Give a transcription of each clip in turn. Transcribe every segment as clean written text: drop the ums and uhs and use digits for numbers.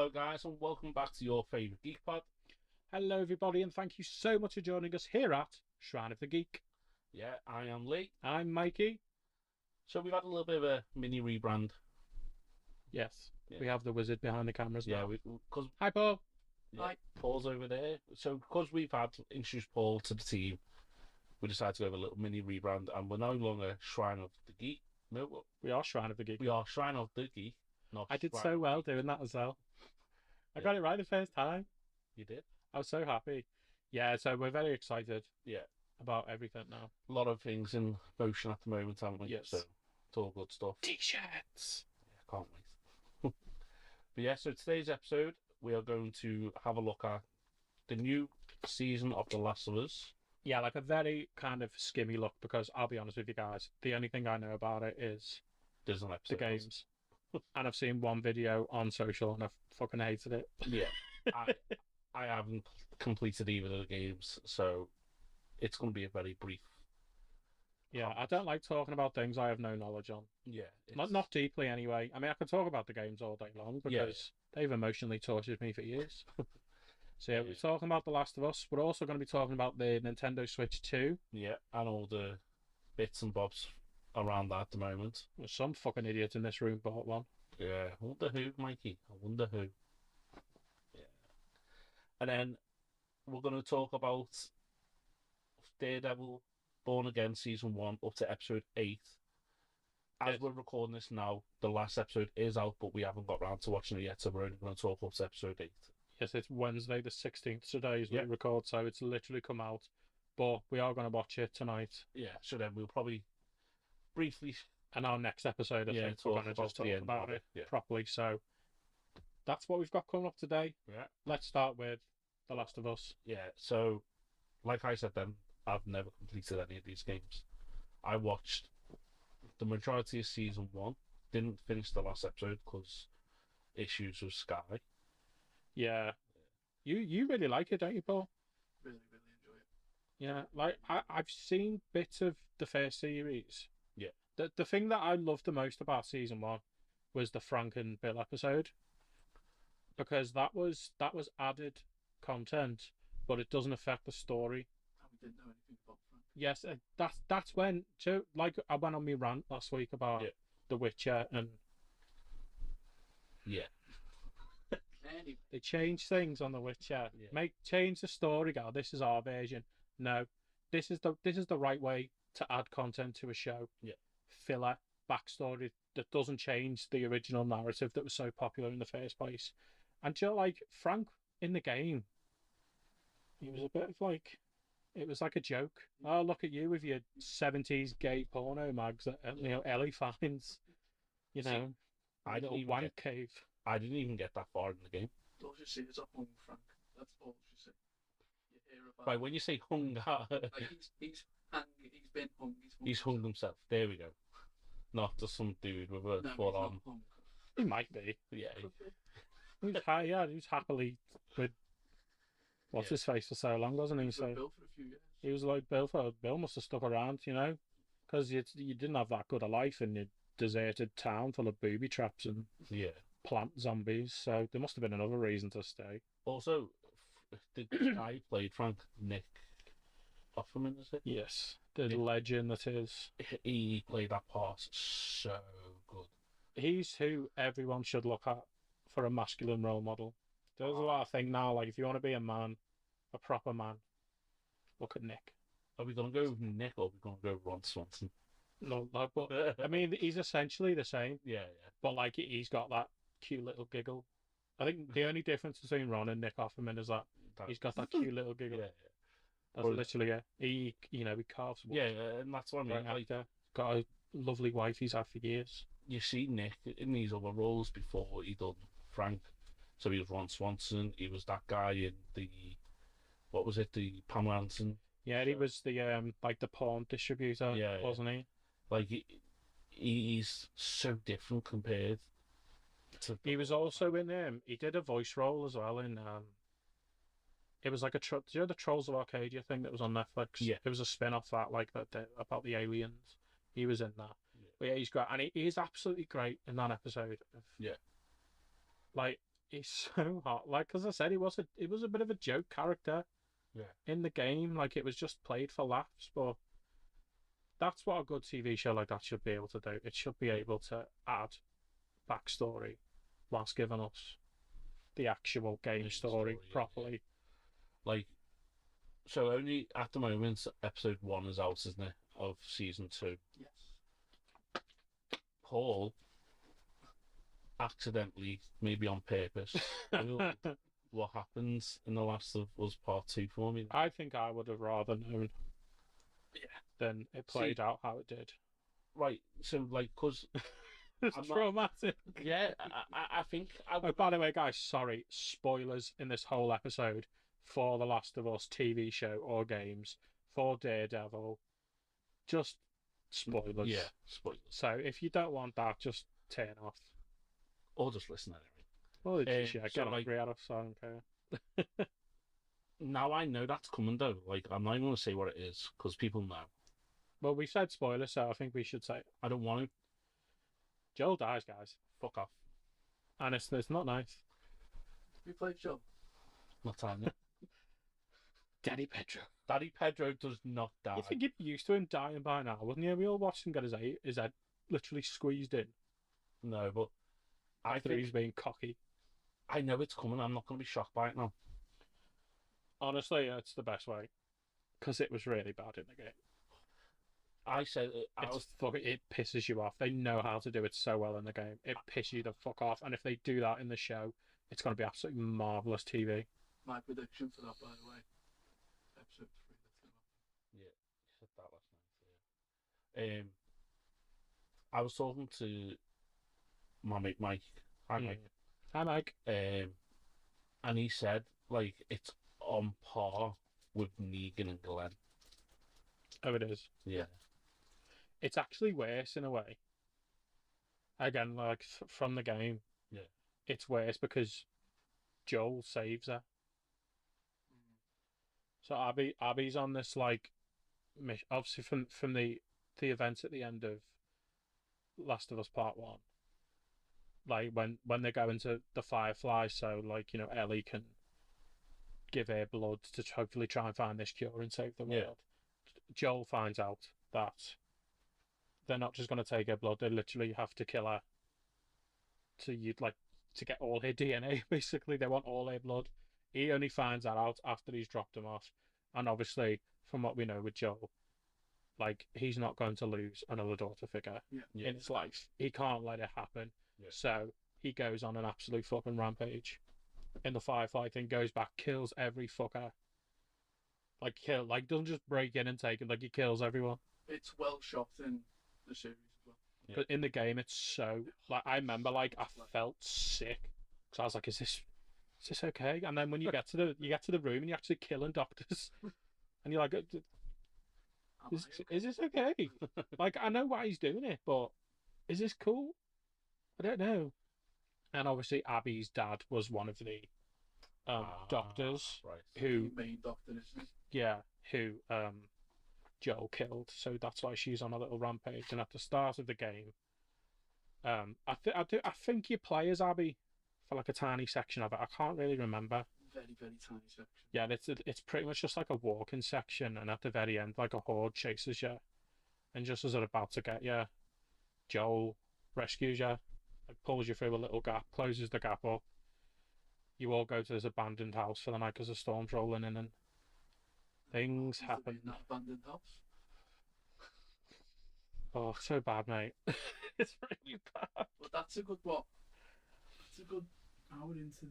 Hello guys and welcome back to your favourite Geek Pod. Hello everybody and thank you so much for joining us here at Shrine of the Geek. Yeah, I am Lee. I'm Mikey. So we've had a little bit of a mini rebrand. Yes, Yeah. we have the wizard behind the cameras now. Because Hi Paul. Hi. Paul's over there. So because we've had introduced Paul to the team, we decided to have a little mini rebrand and we're no longer Shrine of the Geek. No, We are Shrine of the Geek. we are Shrine of the Geek. Not I did Shrine so of well Geek. doing that as well. I Yeah. got it right the first time. You did? I was so happy. Yeah, so we're very excited Yeah. about everything now. A lot of things in motion at the moment, haven't we? Yes. So it's all good stuff. T-shirts. Yeah, can't wait. But yeah, so today's episode, we are going to have a look at the new season of The Last of Us. Yeah, like a very kind of skimmy look because I'll be honest with you guys, the only thing I know about it is There's an the episode. games. And I've seen one video on social and I've fucking hated it. Yeah. I haven't completed either of the games, so it's going to be a very brief. Yeah, I don't like talking about things I have no knowledge on. Yeah. Not deeply anyway. I mean, I can talk about the games all day long because they've emotionally tortured me for years. So yeah, we're talking about The Last of Us. We're also going to be talking about the Nintendo Switch 2. Yeah, and all the bits and bobs around that at the moment. There's some fucking idiot in this room bought one. Yeah, I wonder who, Mikey. I wonder who. Yeah. And then we're going to talk about Daredevil Born Again Season 1 up to Episode 8. As Yes. we're recording this now, the last episode is out, but we haven't got round to watching it yet, so we're only going to talk up to Episode 8. Yes, it's Wednesday the 16th today is when Yeah. we record, so it's literally come out. But we are going to watch it tonight. Yeah, so then we'll probably briefly... And our next episode, I think we're going to just talk about it properly. So that's what we've got coming up today. Yeah. Let's start with The Last of Us. Yeah, so, like I said then, I've never completed any of these games. I watched the majority of Season 1, didn't finish the last episode because issues with Sky. Yeah. You really like it, don't you, Paul? Really enjoy it. Yeah, like I've seen bits of the first series. Yeah. The thing that I loved the most about season 1 was the Frank and Bill episode. Because that was added content, but it doesn't affect the story. And we didn't know anything about Frank. Yes, that's when like I went on my rant last week about The Witcher and Yeah. Anyway, they changed things on The Witcher. Yeah. Change the story. Go, this is our version. No, this is the right way to add content to a show. Yeah. Filler backstory that doesn't change the original narrative that was so popular in the first place. And like Frank in the game, he was a bit of like, it was like a joke. Oh, look at you with your 70s gay porno mags that Ellie finds. I a didn't little even wank cave. I didn't even get that far in the game. all you see is a hung Frank. That's all you see. You hear about Right, when you say hung, like he's been hung. he's hung himself. There we go. Not just some dude with a No, full he's on. not hung. He might be. Yeah. He was happily with what's his face for so long, wasn't he? He was with So Bill for a few years. he was like Bill. Bill must have stuck around, because you didn't have that good a life in your deserted town full of booby traps and Yeah. plant zombies. So there must have been another reason to stay. Also, the guy who played Frank, Nick Offerman, is it? Yes, the legend that is. He played that part so good. He's who everyone should look at for a masculine role model. There's a lot of thing now, like if you want to be a man, a proper man, look at Nick. Are we going to go with Nick or are we going to go with Ron Swanson? No, but I mean, he's essentially the same, Yeah. but like he's got that cute little giggle. I think the only difference between Ron and Nick Offerman is that he's got that cute little giggle. Yeah. That's literally it. He carves wood. Yeah, and that's what I mean. Great Like, actor. Got a lovely wife he's had for years. you see Nick in these other roles before he done Frank. So he was Ron Swanson. He was that guy in the the Pamela Anderson. Yeah, he was the like the porn distributor, wasn't he? Like he's so different compared to. He was also in he did a voice role as well in it was like the Trolls of Arcadia thing that was on Netflix. Yeah. It was a spin-off that about the aliens. He was in that. Yeah. But yeah, he's great, and he is absolutely great in that episode. Yeah. Like He's so hot. Like, as I said, it was a bit of a joke character Yeah. in the game. Like, it was just played for laughs. But that's what a good TV show like that should be able to do. It should be able to add backstory whilst giving us the actual game Main story yeah. properly. Like, so only at the moment, episode 1 is out, isn't it, of season 2. Yes. Paul accidentally, maybe on purpose, spoiled what happens in The Last of Us Part 2 for me. I think I would have rather known Yeah. than it played See- out how it did. Right, so, like, because, It's I'm not- traumatic. yeah, I think I Oh, would. by the way, guys, sorry, spoilers in this whole episode for The Last of Us TV show or games, for Daredevil. Just spoilers. Yeah, spoilers. So if you don't want that, just turn off. Or just listen anyway. Well, just, yeah, so, get like- angry at us, I don't care. Now I know that's coming, though. Like, I'm not even going to say what it is, because people know. Well, we said spoilers, so I think we should say it. I don't want to. Joel dies, guys. Fuck off. And it's not nice. We played Joe. Not telling you. Daddy Pedro. Daddy Pedro does not die. You think you'd be used to him dying by now, wouldn't you? We all watched him get his head literally squeezed in No, but I after think he's being cocky. I know it's coming. I'm not going to be shocked by it now. Honestly, it's the best way. Because it was really bad in the game. I said It pisses you off. They know how to do it so well in the game. It pisses you the fuck off. And if they do that in the show, it's going to be absolutely marvellous TV. My prediction for that, by the way. Episode 3, that's gonna happen. Yeah, you said that last night. Yeah. I was talking to my mate Mike. Hi, Mike. Hi, Mike. And he said like it's on par with Negan and Glenn. Oh, it is. Yeah. It's actually worse in a way. Again, like from the game. Yeah. It's worse because Joel saves her. So Abby's on this like mission, obviously from the events at the end of Last of Us Part 1. Like when they go into the Firefly, so like, you know, Ellie can give her blood to hopefully try and find this cure and save the world. Yeah. Joel finds out that they're not just going to take her blood; they literally have to kill her to get all her DNA. Basically, they want all her blood. He only finds that out after he's dropped him off, and obviously, from what we know with Joel, like he's not going to lose another daughter figure Yeah. in his life. He can't let it happen. Yeah. So he goes on an absolute fucking rampage. In the Firefly thing, goes back, kills every fucker. Like doesn't just break in and take it. Like he kills everyone. It's well shot in the series as well. Yeah. But in the game, it's so like I remember like I felt sick because I was like, is this okay? And then when you get to the room and you're actually killing doctors, and you're like, is this okay? Like I know why he's doing it, but is this cool? I don't know. And obviously, Abby's dad was one of the doctors Right. who, The main doctor, isn't it? yeah, who Joel killed. So that's why she's on a little rampage. And at the start of the game, I think you play as Abby for like a tiny section of it. I can't really remember. Very, very tiny section. Yeah, it's pretty much just like a walking section, and at the very end, like a horde chases you, and just as they're about to get you, Joel rescues you, like pulls you through a little gap, closes the gap up. You all go to this abandoned house for the night because the storm's rolling in, and things Used to be happen. in that abandoned house. Oh, so bad, mate. It's really bad. But that's a good what? That's a good hour into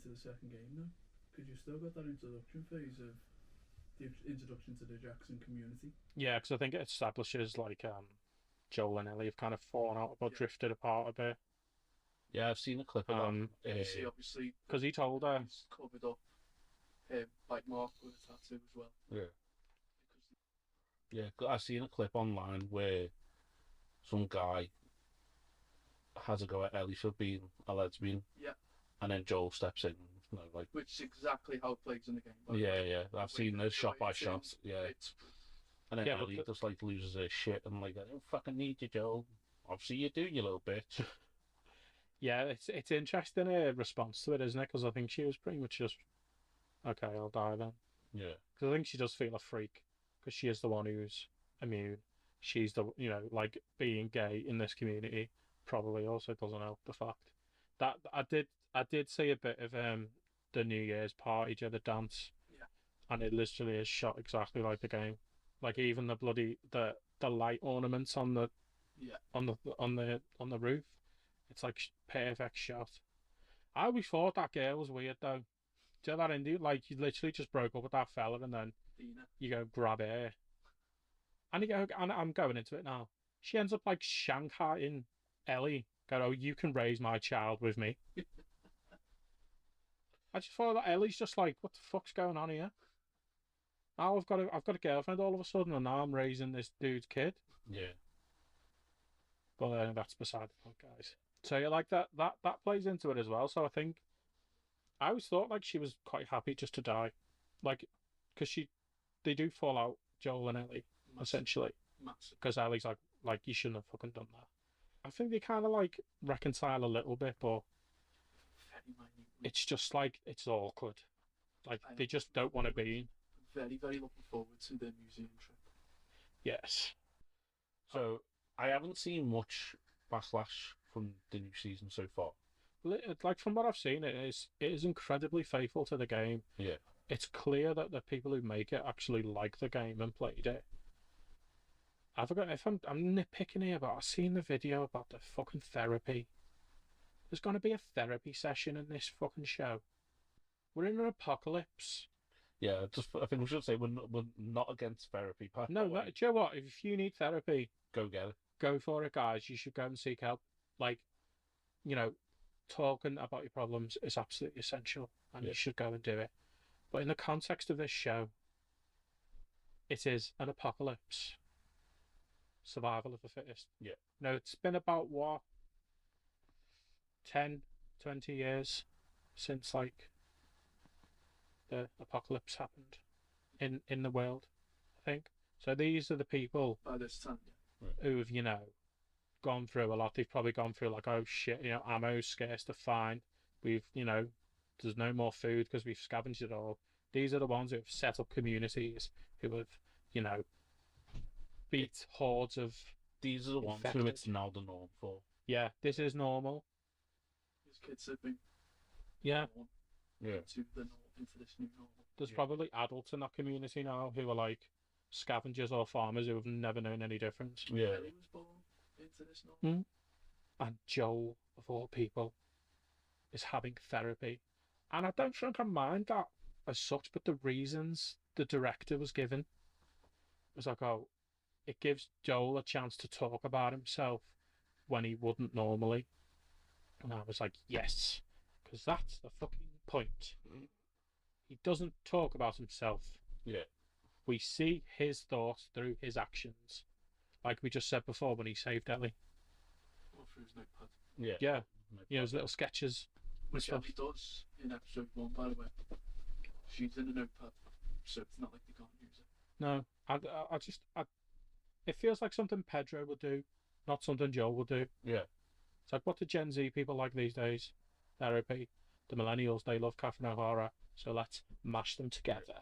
the second game though, because you've still got that introduction phase of the introduction to the Jackson community. Yeah, because I think it establishes like Joel and Ellie have kind of fallen out, but Yeah. drifted apart a bit. Yeah, I've seen a clip of You see, that. obviously, Because he told her, he's covered up bite mark with a tattoo as well. Yeah. Because Yeah, I've seen a clip online where some guy has a go at Ellie for being a lesbian. Yeah. And then Joel steps in, you know, like, which is exactly how it plays in the game. by the yeah, way. yeah. I've seen those shot by shot. Yeah. It's And then Yeah, but Ellie just like loses her shit and like, I don't fucking need you, Joel. Obviously you do, you little bitch. Yeah, it's interesting response to it, isn't it? Because I think she was pretty much just, okay, I'll die then. Yeah. Because I think she does feel a freak, because she is the one who's immune. She's the, like being gay in this community probably also doesn't help the fact that I did see a bit of the New Year's party, the dance, Yeah. and it literally is shot exactly like the game. Like even the bloody the light ornaments on the Yeah. on the roof, it's like perfect shot. I always thought that girl was weird though. Do you know that indie? Like you literally just broke up with that fella and then Dina. you go grab her. And you go, and I'm going into it now. She ends up like Shanghaiing Ellie. Go, oh, you can raise my child with me. I just thought that Ellie's just like, what the fuck's going on here? Now I've got a girlfriend all of a sudden, and now I'm raising this dude's kid. Yeah. But that's beside the point, guys. So yeah, like that plays into it as well. So I think I always thought like she was quite happy just to die, like because they do fall out, Joel and Ellie, essentially. Massive. Because Ellie's like you shouldn't have fucking done that. I think they kind of like reconcile a little bit, but Very minute. it's just like it's awkward. Like they just don't want to be. Very, very looking forward to the museum trip. Yes. So I haven't seen much backlash from the new season so far. Like from what I've seen, it is incredibly faithful to the game. Yeah. It's clear that the people who make it actually like the game and played it. I forgot if I'm nitpicking here, but I've seen the video about the fucking therapy. There's going to be a therapy session in this fucking show. We're in an apocalypse. Yeah, I think we should say we're not against therapy. No, do you know what? If you need therapy, go get it. Go for it, guys. You should go and seek help. Like, talking about your problems is absolutely essential, and you should go and do it. But in the context of this show, it is an apocalypse. Survival of the fittest. Yeah. No, it's been about what? 10, 20 years since like the apocalypse happened in the world, I think. So these are the people by this time, who have, gone through a lot. They've probably gone through like, oh shit, ammo's scarce to find. We've, there's no more food because we've scavenged it all. These are the ones who have set up communities, who have, beat hordes of. These are the ones who it's now the norm for. Yeah, this is normal. These kids have been. Yeah. Yeah. To the norm, into this new normal. There's probably adults in that community now who are like scavengers or farmers who have never known any difference. Yeah. Ellie was born into this normal. And Joel, of all people, is having therapy. And I don't think I mind that as such, but the reasons the director was given was like, oh, it gives Joel a chance to talk about himself when he wouldn't normally. And I was like, yes, because that's the fucking point. He doesn't talk about himself. Yeah. We see his thoughts through his actions. Like we just said before when he saved Ellie. Or through his notepad. Yeah. Yeah. His little sketches. Which Ellie does in episode 1, by the way. She's in a notepad, so it's not like they can't use it. No, it feels like something Pedro would do, not something Joel would do. Yeah. It's like, what do Gen Z people like these days? Therapy. The millennials, they love Catherine O'Hara, so let's mash them together.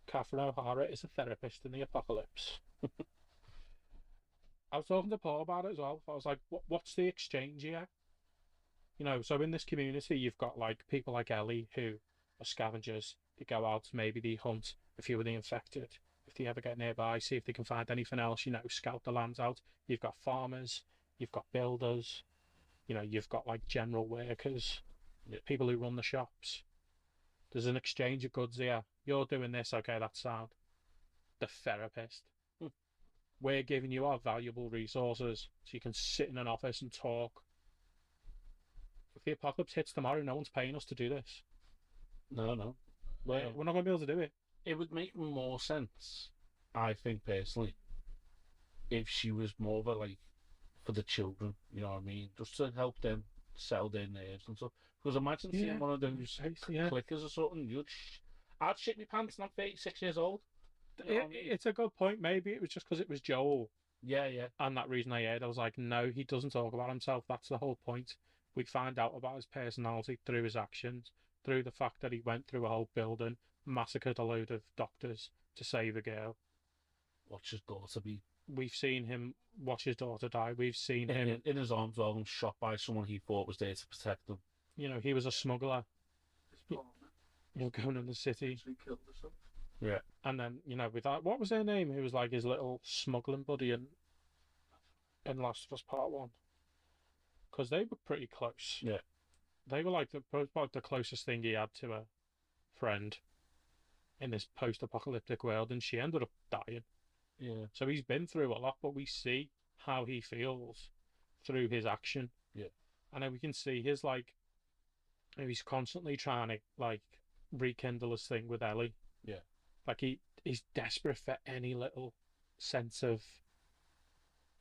Catherine O'Hara is a therapist in the apocalypse. I was talking to Paul about it as well. I was like, what's the exchange here? So in this community, you've got like people like Ellie who are scavengers. They go out, maybe they hunt a few of the infected. If they ever get nearby, see if they can find anything else, scout the lands out. You've got farmers, you've got builders, you've got like general workers, people who run the shops. There's an exchange of goods here. You're doing this, okay, that's sound. The therapist. We're giving you our valuable resources so you can sit in an office and talk. If the apocalypse hits tomorrow, no one's paying us to do this. No. We're not going to be able to do it. It would make more sense, I think personally, if she was more of a like for the children, you know what I mean, just to help them sell their nerves and stuff. Because imagine seeing one of those clickers or something, I'd shit my pants, and I'm 36 years old. It's a good point. Maybe it was just because it was Joel. Yeah. And that reason I was like, no, he doesn't talk about himself. That's the whole point. We find out about his personality through his actions, through the fact that he went through a whole building, massacred a load of doctors to save a girl. Watch his daughter be We've seen him watch his daughter die. We've seen him, in his arms while and shot by someone he thought was there to protect him. you know, he was a smuggler, His partner you know, going in the city. actually killed herself. Yeah. And then, you know, with that, what was her name? Who was like his little smuggling buddy in Last of Us Part 1? Because they were pretty close. Yeah. They were like about the closest thing he had to a friend in this post-apocalyptic world, and she ended up dying. Yeah. So he's been through a lot, but we see how he feels through his action. Yeah. And then we can see his, like, he's constantly trying to, like, rekindle his thing with Ellie. Yeah. Like, he's desperate for any little sense of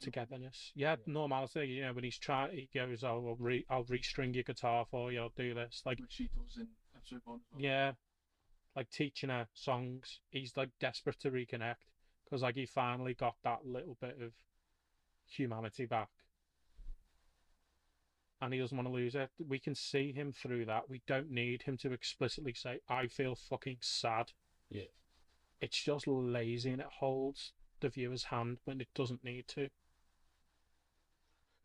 togetherness. Yeah, normality. You know, when he goes, "Oh, I'll restring your guitar for you. I'll do this." Like, Which she does in episode 1 as well. yeah, like teaching her songs. He's like desperate to reconnect because like he finally got that little bit of humanity back, and he doesn't want to lose it. We can see him through that. We don't need him to explicitly say, "I feel fucking sad." Yeah. It's just lazy and it holds the viewer's hand when it doesn't need to.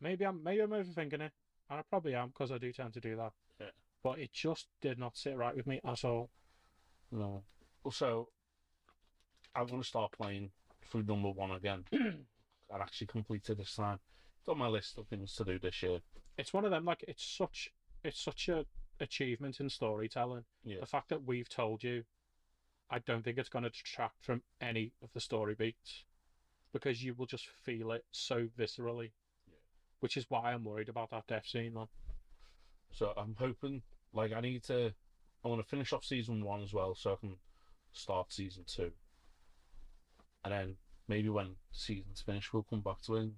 Maybe I'm overthinking it, and I probably am because I do tend to do that. Yeah. But it just did not sit right with me at all. No. Also, I'm going to start playing through number 1 again. I actually completed this time. It's on my list of things to do this year. It's one of them, like, it's such a achievement in storytelling. Yeah. The fact that we've told you, I don't think it's going to detract from any of the story beats because you will just feel it so viscerally. Yeah. Which is why I'm worried about that death scene, man. So I'm hoping, like, I want to finish off season 1 as well so I can start season 2. And then maybe when season's finished, we'll come back to it and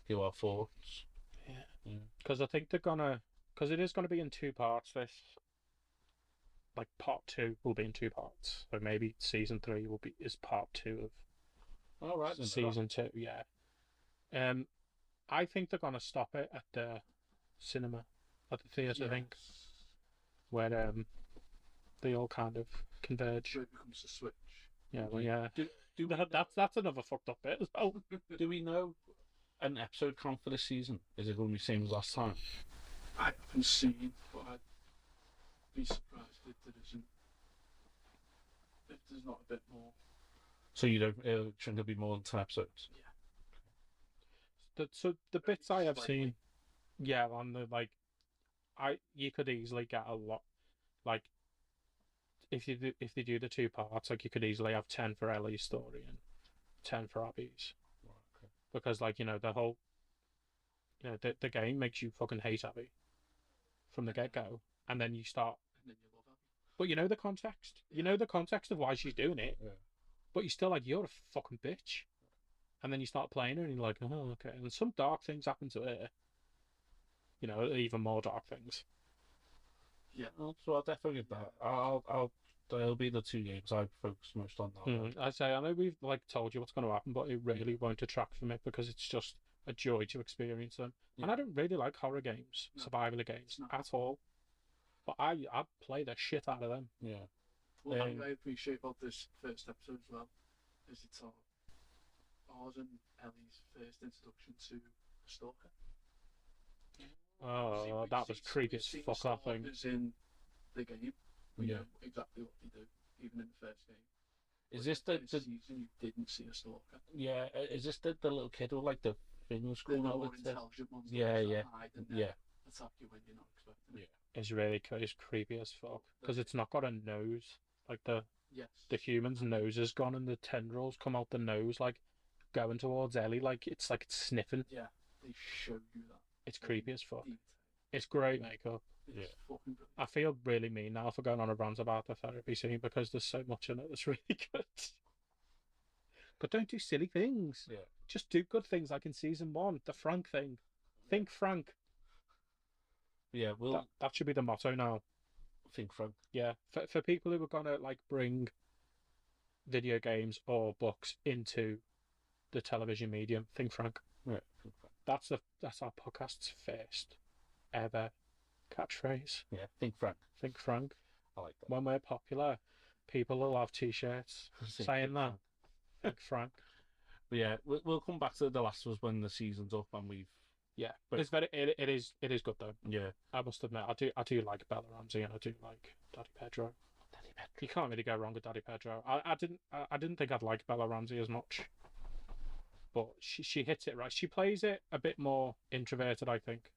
hear our thoughts. Yeah. Because I think because it is going to be in 2 parts, this. Like, part 2 will be in 2 parts. So maybe season 3 is part 2 of All right, then. season 2, yeah. I think they're going to stop it at the cinema, at the theatre, I think, where they all kind of converge. So it becomes a switch. Yeah, well, yeah. Do we, That's another fucked up bit as well. do we know an episode count for this season? Is it going to be the same as last time? I haven't seen, but I'd be surprised if there isn't. If there's not a bit more. So you don't think there'll be more than 10 episodes? So the bits I have Slightly. seen, yeah, on the you could easily get a lot. Like, if they do the 2 parts, like you could easily have 10 for Ellie's story and 10 for Abby's, Right, okay. because like, you know, the whole, you know, the game makes you fucking hate Abby from the get go, and then you start. And then you love Abby. But you know the context. You know the context of why she's doing it. Yeah. But you're still like, you're a fucking bitch. And then you start playing her and you're like, oh, okay. And some dark things happen to her. You know, even more dark things. Yeah. Well, so I'll definitely get that. They'll be the 2 games I focus most on now. I know we've like told you what's going to happen, but it really won't detract from it because it's just a joy to experience them. Yeah. And I don't really like horror games, No, survival games not. at all. But I play the shit out of them. Yeah. Well, I appreciate about this first episode as well, is it's ours and Ellie's first introduction to a stalker. Oh, that was creepy as fuck, that thing. In the game, we Yeah. know exactly what they do, even in the first game. Is But this in the this season you didn't see a stalker? yeah? Is this the little kid with like the fingers They're going the out more with the intelligent ones. Yeah, that yeah, hide and then yeah. attack you when you're not expecting it. It's creepy as fuck because it's not got a nose. Like the Yes. human's nose is gone and the tendrils come out the nose, like going towards Ellie, like it's sniffing. Yeah, they show you that. It's creepy as fuck. Detail. It's great makeup. It's Yeah. fucking brilliant. I feel really mean now for going on a rant about the therapy scene because there's so much in it that's really good. But don't do silly things. Yeah. Just do good things like in season 1, the Frank thing. Think Frank. Yeah, we'll That should be the motto now. think Frank. Yeah, for people who are gonna like bring video games or books into the television medium, think Frank. Yeah, think Frank. That's our podcast's first ever catchphrase. Yeah, think Frank. Think Frank. I like that. When we're popular, people will have T-shirts saying that. Think Frank. But yeah, we'll come back to The Last of Us when the season's up and we've. Yeah, But- it's very. It is good though. Yeah. I must admit, I do like Bella Ramsey and I do like Daddy Pedro. Daddy Pedro. You can't really go wrong with Daddy Pedro. I didn't think I'd like Bella Ramsey as much, but she hits it right. She plays it a bit more introverted, I think,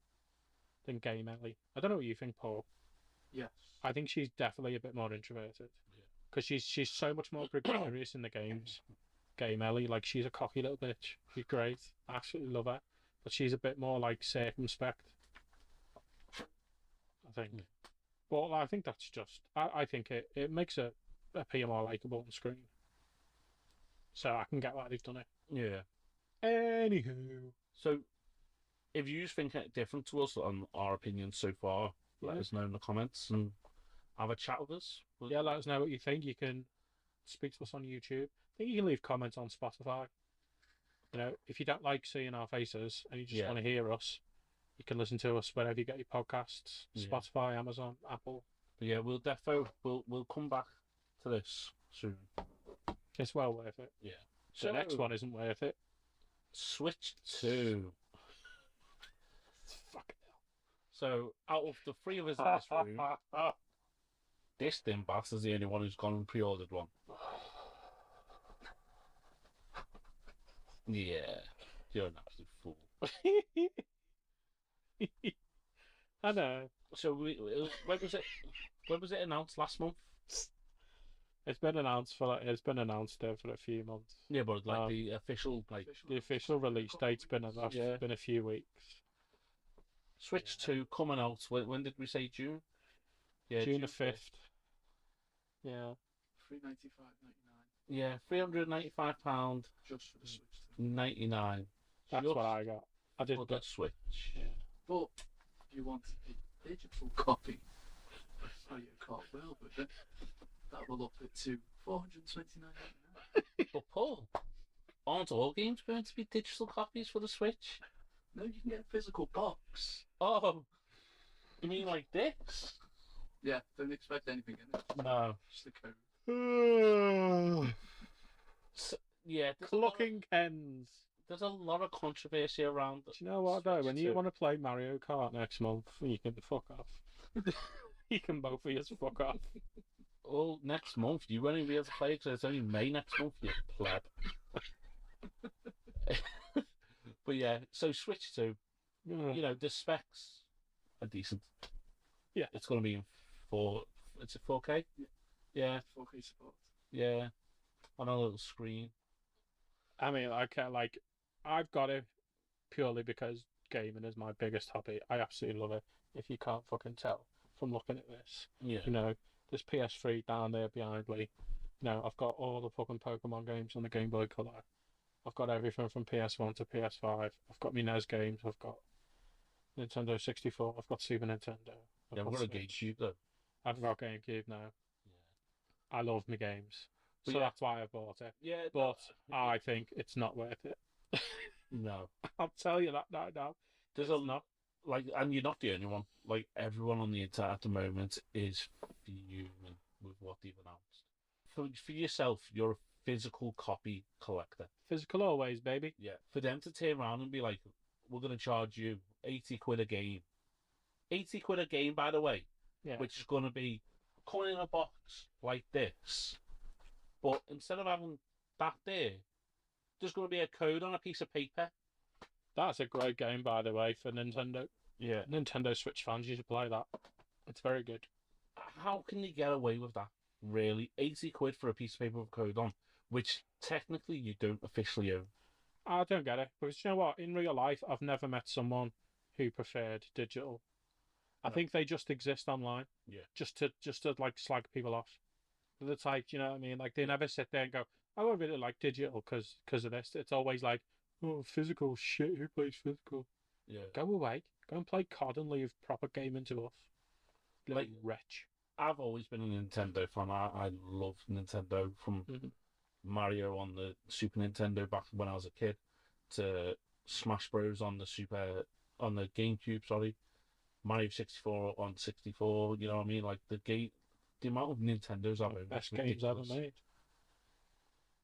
than Game Ellie. I don't know what you think, Paul. Yes. I think she's definitely a bit more introverted. Yeah. Because she's so much more gregarious in the games. Game Ellie, like she's a cocky little bitch. She's great. I absolutely love her. But she's a bit more like circumspect. I think. Yeah. But I think that's just. I think it makes her appear more likeable on screen. So I can get why they've done it. Yeah. Anywho. So, if you think it different to us on our opinions so far, let Yeah. us know in the comments and have a chat with us. Yeah, let us know what you think. You can speak to us on YouTube. I think you can leave comments on Spotify. You know, if you don't like seeing our faces and you just Yeah. want to hear us, you can listen to us wherever you get your podcasts. Yeah. Spotify, Amazon, Apple. But yeah, we'll come back to this soon. It's well worth it. Yeah. The next one isn't worth it. Switch 2. Fucking So, out of the three of us in this room, hell. this Dimbass is the only one who's gone and pre-ordered one. Yeah. You're an absolute fool. I know. So, when was it announced last month? It's been announced for a few months. Yeah, but like Um, the official, The official release date's been Yeah. been a few weeks. Switch 2 coming out. When did we say June? Yeah, June the 5th. Yeah. £395.99 Yeah, £395.99. just for the Switch 2. That's what I got. I did for the Switch. But if you want a digital copy, oh, you can't well, but then that will up it to £429.99. But Paul, aren't all games going to be digital copies for the Switch? No, you can get a physical box. Oh, you mean like this? Yeah, don't expect anything in it. No. Just the code. So, yeah, there's a lot of- Clucking Kens. there's a lot of controversy around. Do you know what though? When you Switch want to play Mario Kart next month, you can fuck off. You can both of you fuck off. Well, next month you won't even be able to play because it's only May next month. You pleb. But yeah, so Switch 2. You know, the specs are decent. Yeah. It's going to be in it's a 4K? Yeah. Yeah, 4K support. yeah. On a little screen. I mean, I've got it purely because gaming is my biggest hobby. I absolutely love it. If you can't fucking tell from looking at this, Yeah. you know, there's PS3 down there behind me. You know, I've got all the fucking Pokemon games on the Game Boy Color. I've got everything from PS1 to PS5. I've got my NES games. I've got Nintendo 64. I've got Super Nintendo. Yeah, we've got a GameCube though. I've got GameCube now. Yeah. I love my games. But So yeah. that's why I bought it. Yeah, But I think it's not worth it. no. I'll tell you that now. There's a lot, like, and you're not the only one. Like, everyone on the internet at the moment is fuming with what they've announced. For yourself, you're a physical copy collector. Physical always, baby. Yeah. For them to turn around and be like, we're going to charge you 80 quid a game. 80 quid a game, by the way, Yeah. which is going to be coming in a box like this. But instead of having that there's going to be a code on a piece of paper. That's a great game, by the way, for Nintendo. Yeah. Nintendo Switch fans, you should play that. It's very good. How can you get away with that? Really? 80 quid for a piece of paper with a code on, which technically you don't officially own. I don't get it. Because you know what? In real life, I've never met someone who preferred digital. I No. think they just exist online. Yeah. Just to like slag people off. They're the type, you know what I mean? Like they never sit there and go, "I don't really like digital because of this." It's always like, "Oh, physical shit. Who plays physical?" Yeah. Go away. Go and play COD and leave proper gaming to us. Little Like- wretch. I've always been a Nintendo fan. I love Nintendo from Mhm. Mario on the Super Nintendo back when I was a kid to Smash Bros on the GameCube, sorry. Mario 64 on 64. You know what I mean? Like the amount of Nintendos out there, Best is games ever ridiculous. made.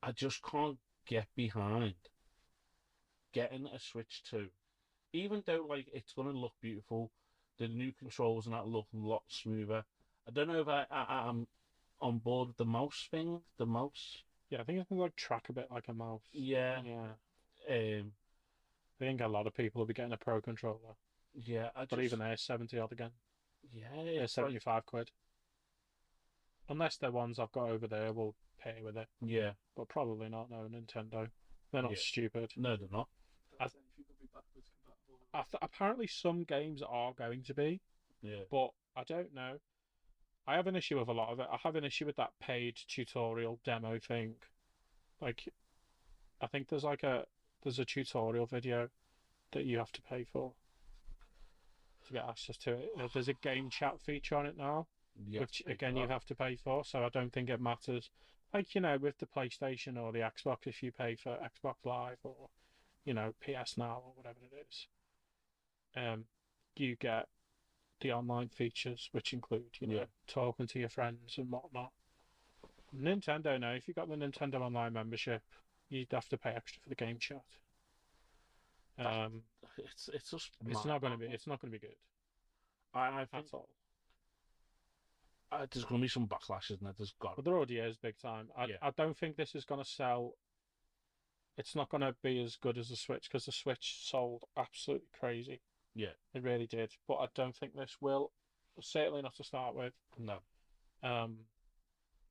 I just can't get behind getting a Switch 2, even though like it's gonna look beautiful. The new controls and that look a lot smoother. I don't know if I'm on board with the mouse thing. The mouse, Yeah, I think I can like track a bit like a mouse. yeah. Yeah. Um, I think a lot of people will be getting a Pro controller. yeah. But even they're 70 odd again. yeah, They're it's like, 75 quid. Unless they're ones I've got over there, we'll pay with it. yeah, But probably not, no, Nintendo. They're not Yeah. stupid. no, they're not. That's anything could be backwards compatible. Apparently some games are going to be, Yeah, but I don't know. I have an issue with a lot of it. I have an issue with that paid tutorial demo thing. Like, I think there's a tutorial video that you have to pay for to get access to it. There's a game chat feature on it now, yeah. which again you have to pay for. So I don't think it matters. Like, with the PlayStation or the Xbox, if you pay for Xbox Live or PS Now or whatever it is, you get the online features, which include Yeah. talking to your friends and whatnot. Nintendo, no, if you got the Nintendo Online membership, you'd have to pay extra for the game chat. It's just It's not going to be good. I think That's all. there's going to be some backlash, isn't there? There's got. But there already is big time. Yeah. I don't think this is going to sell. It's not going to be as good as the Switch because the Switch sold absolutely crazy. Yeah. It really did. But I don't think this will. Certainly not to start with. No.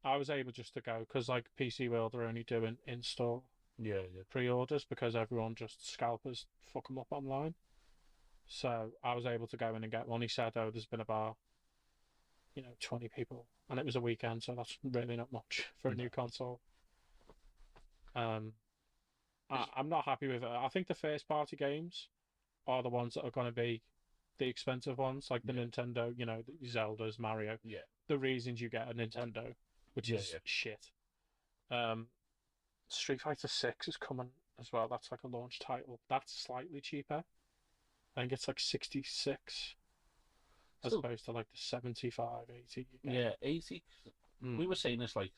I was able just to go because like PC World are only doing in-store Yeah. pre-orders because everyone just scalpers fuck them up online. So I was able to go in and get one. He said, "Oh, there's been about 20 people," and it was a weekend, so that's really not much for a new console. I'm not happy with it. I think the first-party games are the ones that are going to be the expensive ones, like the Nintendo, the Zeldas, Mario. Yeah. The reasons you get a Nintendo, which is shit. Street Fighter 6 is coming as well. That's like a launch title. That's slightly cheaper. I think it's like 66 as Still- opposed to like the 75, 80. you get. Yeah, 80. Mm. We were saying this like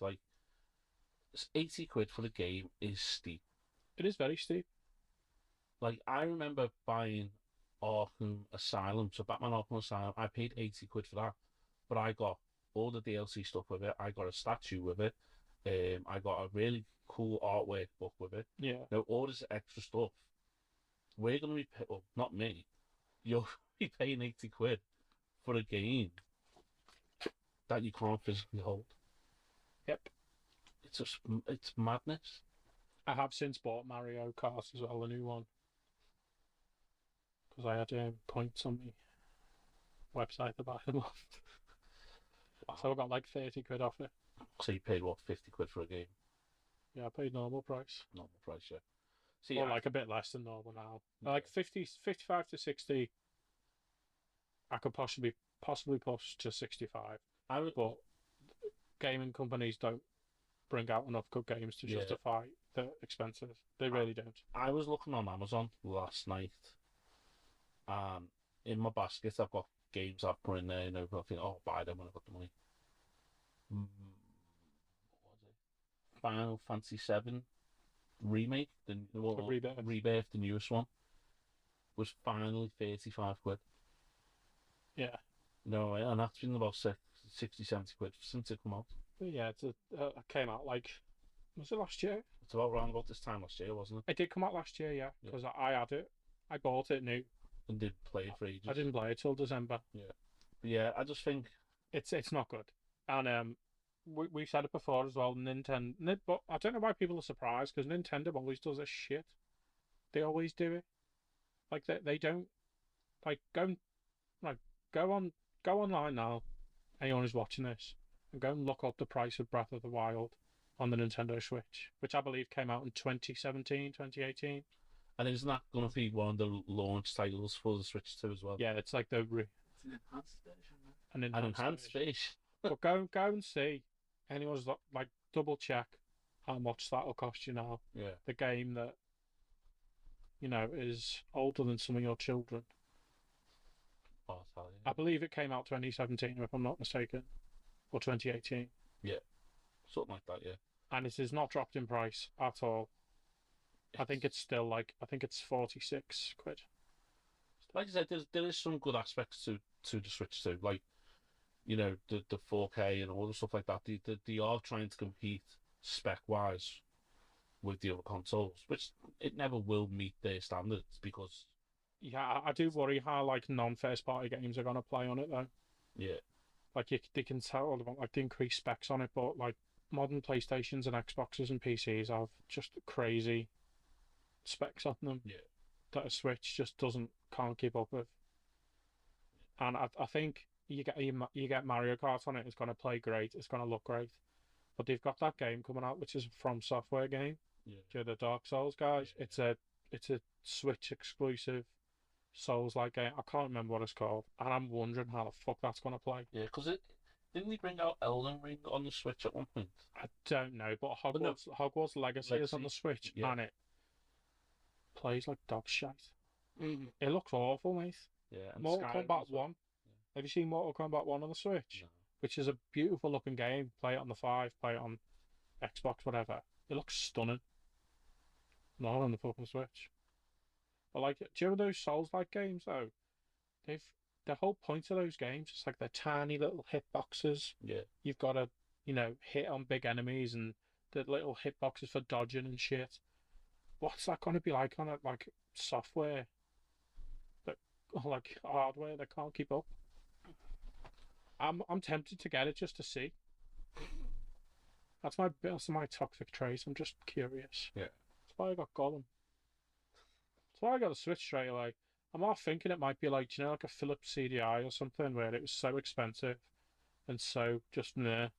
80 quid for the game is steep. It is very steep. Like I remember buying Arkham Asylum, so Batman Arkham Asylum. I paid 80 quid for that, but I got all the DLC stuff with it. I got a statue with it. I got a really cool artwork book with it. Yeah. Now all this extra stuff, we're gonna be well, not me. You'll be paying 80 quid for a game that you can't physically hold. Yep. It's madness. I have since bought Mario Kart as well, a new one. Because I had points on my website to buy them off. So I got like 30 quid off it. So you paid what, 50 quid for a game? Yeah, I paid normal price. Normal price, yeah. See, Or like a bit less than normal now. Like Yeah. 55 to 60, I could possibly push to 65. I would, But gaming companies don't bring out enough good games to Yeah. justify the expenses. They really don't. I was looking on Amazon last night, and in my basket I've got games I've put in there. I think, oh, buy them when I've got the money. What was it? Final Fantasy VII remake, rebirth, the newest one, was finally 35 quid. Yeah. No, and that's been about 60, 70 quid since it came out. But yeah, it came out like, was it last year? It's about around about this time last year, wasn't it? It did come out last year, yeah, because I had it. I bought it new. And did play it for ages. I didn't play it till December. But yeah, I just think It's not good. And we've said it before as well. Nintendo, but I don't know why people are surprised because Nintendo always does this shit. They always do it. Like they don't like go online now. Anyone who's watching this and go and look up the price of Breath of the Wild on the Nintendo Switch, which I believe came out in 2017, 2018. and isn't that going to be one of the launch titles for the Switch 2 as well? Yeah, it's like It's an enhanced version, man. an An enhanced enhanced version. fish. But go and see. Anyone's like double check how much that'll cost you now. Yeah. The game that is older than some of your children. Part, I believe it came out 2017, if I'm not mistaken, or 2018, something like that. Yeah. and it has not dropped in price at all. I think it's still like, I think it's 46 quid. Like I said, there is some good aspects to the Switch too. Like, you know, the 4K and all the stuff like that. They are trying to compete spec wise with the other consoles, which it never will meet their standards because Yeah, I do worry how like non-first party games are gonna play on it though. yeah, Like they can tell about like the increased specs on it, but like modern PlayStations and Xboxes and PCs have just crazy specs on them yeah, that a Switch just can't keep up with. And I think you get Mario Kart on it, it's gonna play great, it's gonna look great, but they've got that game coming out which is a From Software game. yeah. To the Dark Souls guys, Yeah. it's a Switch exclusive Souls-like game. I can't remember what it's called, and I'm wondering how the fuck that's gonna play. Yeah, because it didn't they bring out Elden Ring on the Switch at one point? I don't know, but no, Hogwarts Legacy is on the Legacy, Switch, yeah. and it plays like dog shit. Mm. It looks awful, mate. Yeah, and Mortal Skyrim Kombat as well. 1. Have you seen Mortal Kombat 1 on the Switch? No. Which is a beautiful looking game. Play it on the 5, play it on Xbox, whatever. It looks stunning. Not on the fucking Switch. But like, do you remember those Souls-like games though? The whole point of those games is like they're tiny little hitboxes. Yeah, You've got to, hit on big enemies and the little hitboxes for dodging and shit. What's that going to be like on it? Like software that, or like hardware that can't keep up. I'm tempted to get it just to see. That's my toxic trait. I'm just curious. yeah. That's why I got Gollum. That's why I got a Switch straight away. I'm all thinking it might be like, like a Philips CDI or something where it was so expensive and so just it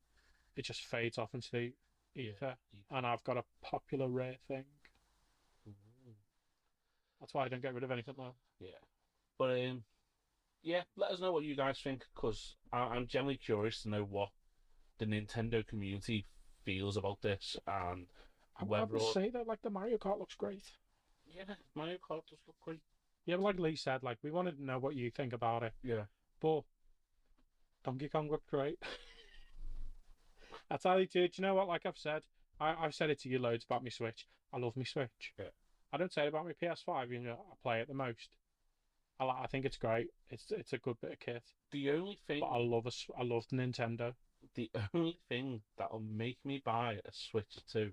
just fades off into the ether. And I've got a popular rare thing. Ooh. That's why I don't get rid of anything now. Yeah, but yeah. Let us know what you guys think because I'm generally curious to know what the Nintendo community feels about this and I whether would or say that like the Mario Kart looks great. yeah, Mario Kart does look great. Yeah, but like Lee said, like we wanted to know what you think about it. Yeah, But Donkey Kong looked great. That's how they do it. You know what? Like I've said, I've said it to you loads about my Switch. I love my Switch. Yeah. I don't say it about my PS5. I play it the most. I think it's great. It's a good bit of kit. the only thing But I love Nintendo. the only thing that'll make me buy a Switch 2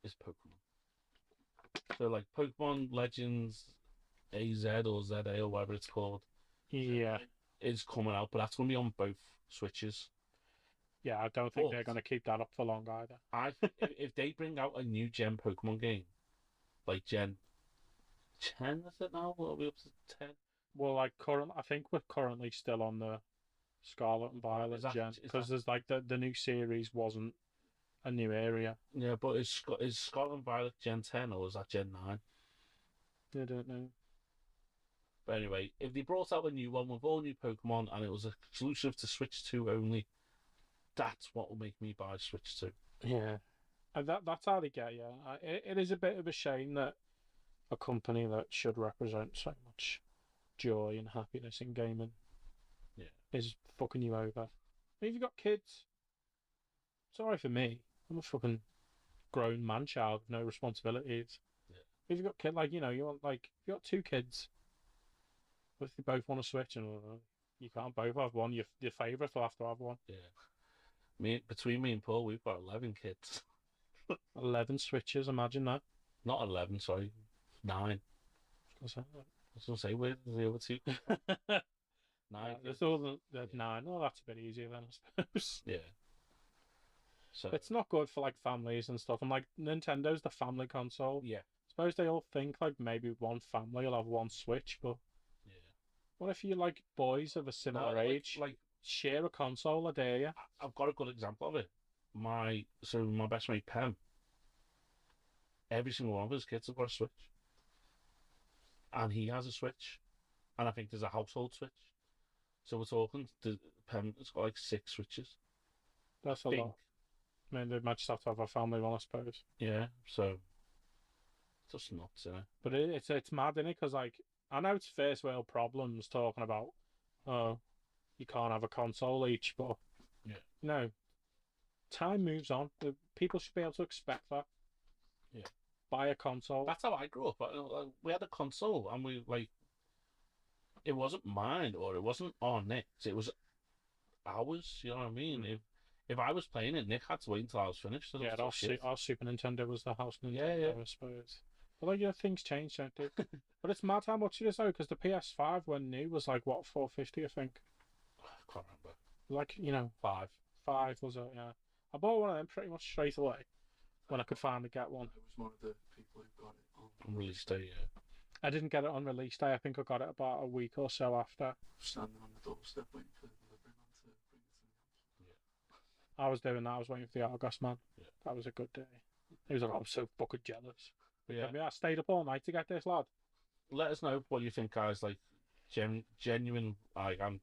is Pokemon. So like Pokemon Legends AZ or ZA or whatever it's called Yeah, is coming out, but that's going to be on both Switches. yeah. I don't think But- they're going to keep that up for long either. If they bring out a new Gen Pokemon game, like Gen 10 is it now? Will we up to 10? Well, like I think we're currently still on the Scarlet and Violet gen is because that- there's like the new series wasn't a new area. Yeah, but is Scotland Violet Gen 10 or is that Gen 9? I don't know. But anyway, if they brought out a new one with all new Pokemon and it was exclusive to Switch 2 only, that's what will make me buy Switch 2. Yeah, and that's how they get you. It is a bit of a shame that a company that should represent so much joy and happiness in gaming, Yeah. is fucking you over. I mean, if you've got kids, it's alright for me. I'm a fucking grown man child with no responsibilities. Yeah. If you've got kid, like you want if you got two kids, if they both want to switch, and you can't both have one. Your favourite will have to have one. Yeah. Between me and Paul, we've got 11 kids. 11 switches. Imagine that. Not 11, sorry. 9. I was going to say, where did the other two? 9. There's all the 9. Oh, that's a bit easier then, I suppose. Yeah. So, It's not good for like families and stuff. And like Nintendo's the family console. yeah. Suppose they all think like maybe one family will have one Switch, but Yeah. what if you like boys of a similar No, age Like, share a console? I dare you. I've got a good example of it. My best mate, Pem, every single one of his kids have got a Switch. And he has a Switch. And I think there's a household Switch. So we're talking, Pem has got like 6 Switches. That's a Think. lot. I mean, they might just have to have a family one, I suppose. Yeah, so just nuts, isn't it? But it's mad, isn't it? Because like I know it's first world problems talking about, oh, you can't have a console each, but Yeah. you know, time moves on. People should be able to expect that. Yeah. Buy a console. That's how I grew up. We had a console, and we like. It wasn't mine, or it wasn't our Nick's. It was ours. You know what I mean? If I was playing it, Nick had to wait until I was finished. Yeah, our Super Nintendo was the house Nintendo, Yeah. I suppose. But like, yeah, things change, don't they? But it's mad how much it is though, because the PS5 when new was like what, 450, I think. I can't remember. Like, Five. 5 was it? Yeah. I bought one of them pretty much straight away when I could finally get one. I was one of the people who got it on Release day, yeah. I didn't get it on release day. I think I got it about a week or so after. standing on the doorstep waiting for the delivery man to bring it to me. I was doing that. I was waiting for the Argos man. Yeah. That was a good day. He was like, I'm so fucking jealous. But yeah, I stayed up all night to get this, lad. let us know what you think, guys. Like, genuine. I'm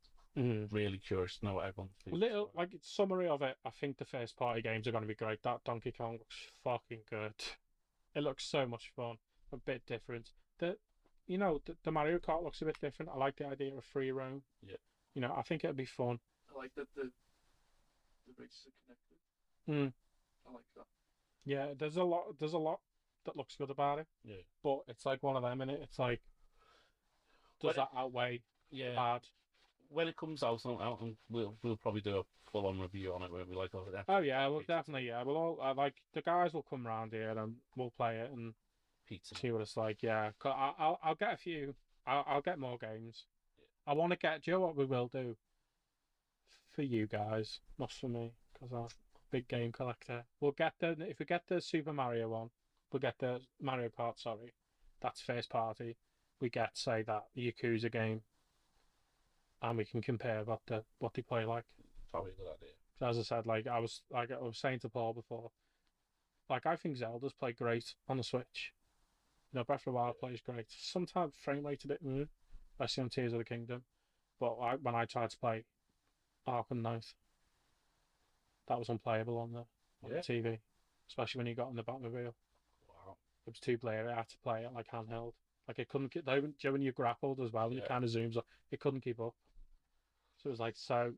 really curious to know what everyone thinks. Little like summary of it. I think the first party games are going to be great. That Donkey Kong looks fucking good. It looks so much fun. A bit different. The Mario Kart looks a bit different. I like the idea of free roam. Yeah. I think it'll be fun. I like that the races are connected. I like that. Yeah, there's a lot that looks good about it. Yeah. But it's like one of them, innit? It's like, does that outweigh bad? When it comes out, and we'll probably do a full on review on it, won't we? Like, Oh yeah, well definitely, yeah. We'll all like the guys will come round here and we'll play it and pizza. see what it's like. Yeah, I'll get a few. I'll get more games. I want to get. Do you know what we will do? For you guys, not for me, because I'm a big game collector. We'll get if we get the Super Mario one, we'll get the Mario Kart. Sorry, that's first party. We get say that Yakuza game, and we can compare what they play like. Probably a good idea. So as I said, like I was saying to Paul before, like I think Zelda's play great on the Switch. Breath of the Wild plays great. Sometimes frame rate a bit, especially on Tears of the Kingdom. But when I tried to play Arkham Knight, that was unplayable on the TV, especially when you got on the Batmobile. Wow. It was too blurry. I had to play it like handheld. Like it couldn't get. When you grappled as well, and it kind of zooms up, it couldn't keep up. So it was like so.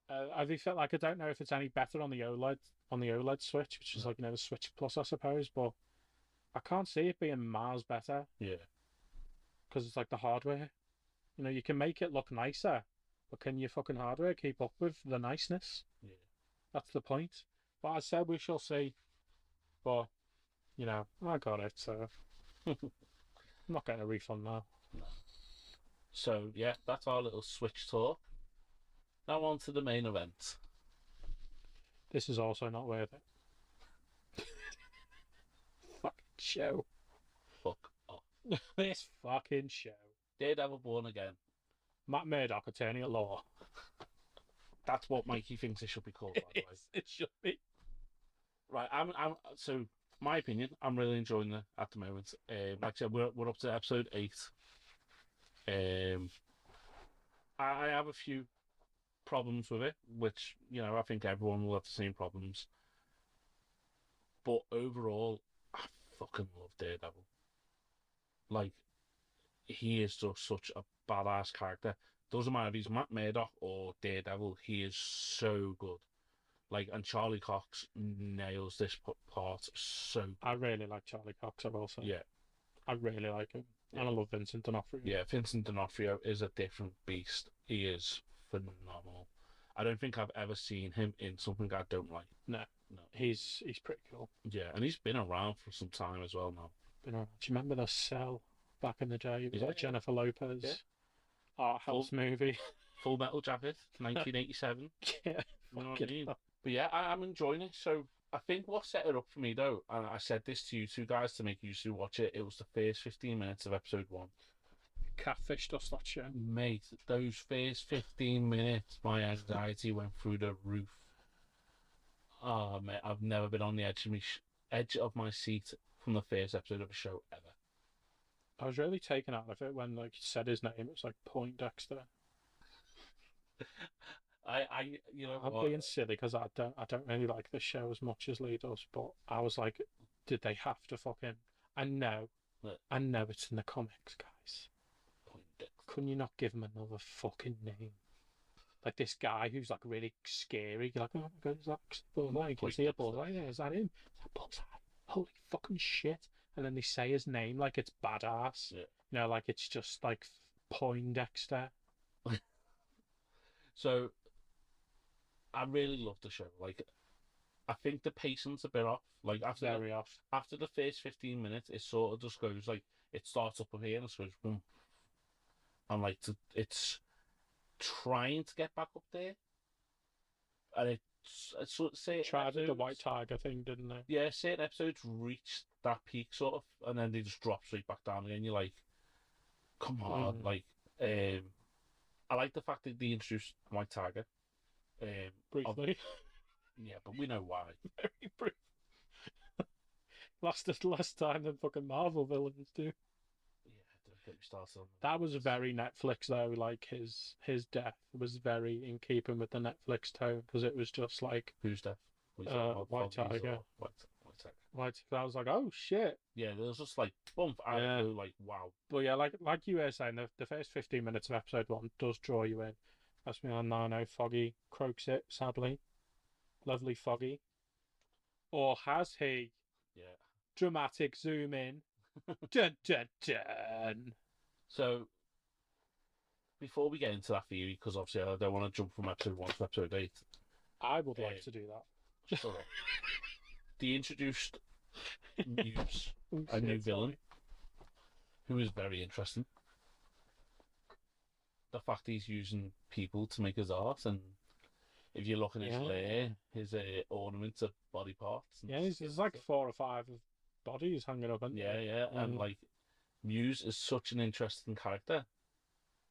I felt like I don't know if it's any better on the OLED Switch, which is like the Switch Plus, I suppose, but I can't see it being miles better. Yeah. Because it's like the hardware. You can make it look nicer, but can your fucking hardware keep up with the niceness? Yeah. That's the point. But I said we shall see. But I got it, so I'm not getting a refund now. No. So yeah, that's our little Switch talk. Now on to the main event. This is also not worth it. Fucking show. Fuck off. This fucking show. Daredevil Born Again. Matt Murdock, attorney at law. That's what Mikey thinks it should be called, by the way. It should be. Right, so my opinion, I'm really enjoying it at the moment. Like I said, we're up to episode 8. I have a few problems with it, which I think everyone will have the same problems. But overall, I fucking love Daredevil. Like, he is just such a badass character. Doesn't matter if he's Matt Murdock or Daredevil, he is so good. Like, and Charlie Cox nails this part so good. I really like Charlie Cox, I will say. Yeah. I really like him. Yeah. And I love Vincent D'Onofrio. Yeah, Vincent D'Onofrio is a different beast. He is phenomenal. I don't think I've ever seen him in something I don't like. No. He's pretty cool. Yeah, and he's been around for some time as well now. Do you remember The Cell back in the day? It was like Jennifer Lopez. Yeah. Art house movie. Full Metal Jacket, 1987. Yeah. You know what I mean? But yeah, I'm enjoying it. So I think what set it up for me though, and I said this to you two guys to make you two watch it, it was the first 15 minutes of episode 1. Catfish does that show. Mate, those first 15 minutes, my anxiety went through the roof. Oh, mate, I've never been on the edge of my seat from the first episode of a show ever. I was really taken out of it when he said his name. It was like Poindexter. I'm being silly because I don't really like the show as much as Lee does, but I was like, did they have to fucking? I know Yeah. I know it's in the comics, guys. Poindexter. Couldn't you not give him another fucking name? Like this guy who's like really scary. You're like, oh my god, is that Bullseye? You can see a Bullseye there. Is that him? Is that Bullseye? Holy fucking shit. And then they say his name like it's badass. Yeah. You know, like it's just like Poindexter. So, I really love the show. Like, I think the pacing's a bit off. Like, Very off. after the first 15 minutes, it sort of just goes like, it starts up here and it goes boom. And like, it's trying to get back up there. And it's sort of say Tried the White Tiger thing, didn't they? Yeah, certain episodes reach that peak sort of, and then they just drop straight back down again. You're like, come on, like, I like the fact that they introduced White Tiger. Briefly. Yeah, but we know why. Very brief. less time than fucking Marvel villains do. Yeah, don't get me started on That was very Netflix though. Like his death was very in keeping with the Netflix tone because it was just like Who's death? White Tiger. White Tiger. Like I was like, oh shit. Yeah, there was just like bump out Yeah. of like wow. But yeah, like you were saying, the first 15 minutes of episode 1 does draw you in. That's me on 9-0. Foggy croaks it, sadly. Lovely Foggy. Or has he? Yeah. Dramatic zoom in. Dun dun dun. So before we get into that theory, because obviously I don't want to jump from episode 1 to episode 8. I would like to do that. So they introduced Muse, Oh, a new shit, villain, who is very interesting. The fact he's using people to make his art, and if you look in his Yeah. lair, his ornaments of body parts. And Yeah, there's like 4 or 5 of bodies hanging up. yeah, and like Muse is such an interesting character,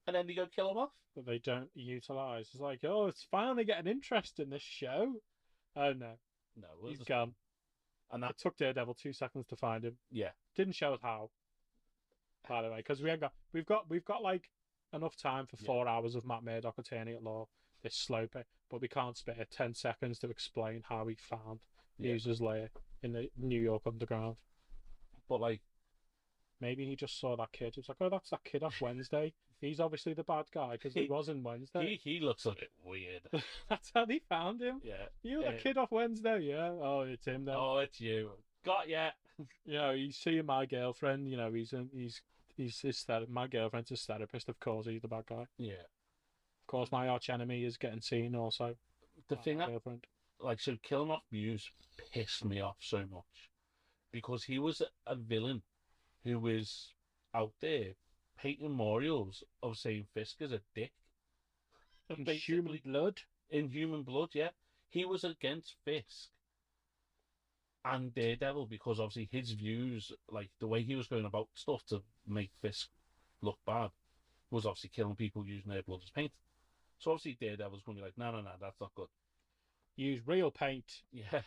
and then they go kill him off. That they don't utilise. It's like, oh, it's finally getting interest in this show. Oh no, No, he's gone. and It that took Daredevil 2 seconds to find him. yeah, Didn't show us how, by the way, because we've got like enough time for 4 hours of Matt Murdock attorney at law. This slow bit, but we can't spare 10 seconds to explain how he found Muse's lair in the New York underground. but like Maybe he just saw that kid. He was like, oh, that's that kid off Wednesday. He's obviously the bad guy because he was in Wednesday. he looks a bit weird. That's how they found him. Yeah, You the kid off Wednesday, yeah. Oh, it's him then. oh, it's you. Got ya. You know, he's seeing my girlfriend. You know, he's his my girlfriend's his therapist. Of course, he's the bad guy. Yeah. Of course, my arch enemy is getting seen also. The by thing my that girlfriend. like so killing off Muse pissed me off so much because he was a villain who was out there painting memorials of saying Fisk is a dick. In Basically, human blood. in human blood, yeah. He was against Fisk and Daredevil because obviously his views, like the way he was going about stuff to make Fisk look bad, was obviously killing people using their blood as paint. So obviously Daredevil's going to be like, no, that's not good. Use real paint. Yeah.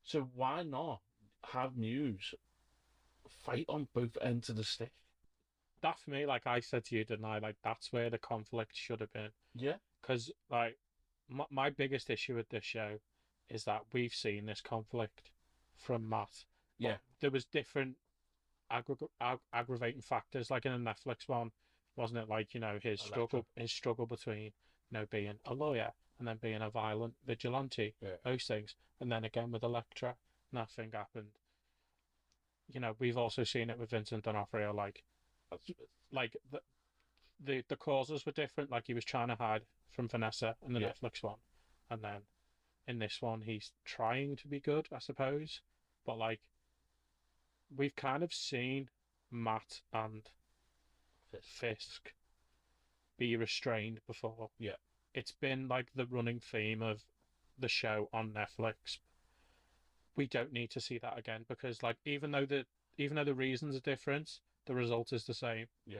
So why not have Muse fight on both ends of the stick? That for me, like I said to you, didn't I? Like that's where the conflict should have been. Yeah. Because like my biggest issue with this show is that we've seen this conflict from Matt. Yeah. But there was different aggravating factors, like in the Netflix one, wasn't it? Like, you know, his struggle between, you know, being a lawyer and then being a violent vigilante, those things, and then again with Elektra, nothing happened. You know, we've also seen it with Vincent D'Onofrio, like the causes were different. Like he was trying to hide from Vanessa in the Netflix one, and then in this one he's trying to be good, I suppose. But like we've kind of seen Matt and Fisk be restrained before. Yeah. It's been like the running theme of the show on Netflix. We don't need to see that again because like even though the reasons are different, the result is the same. Yeah.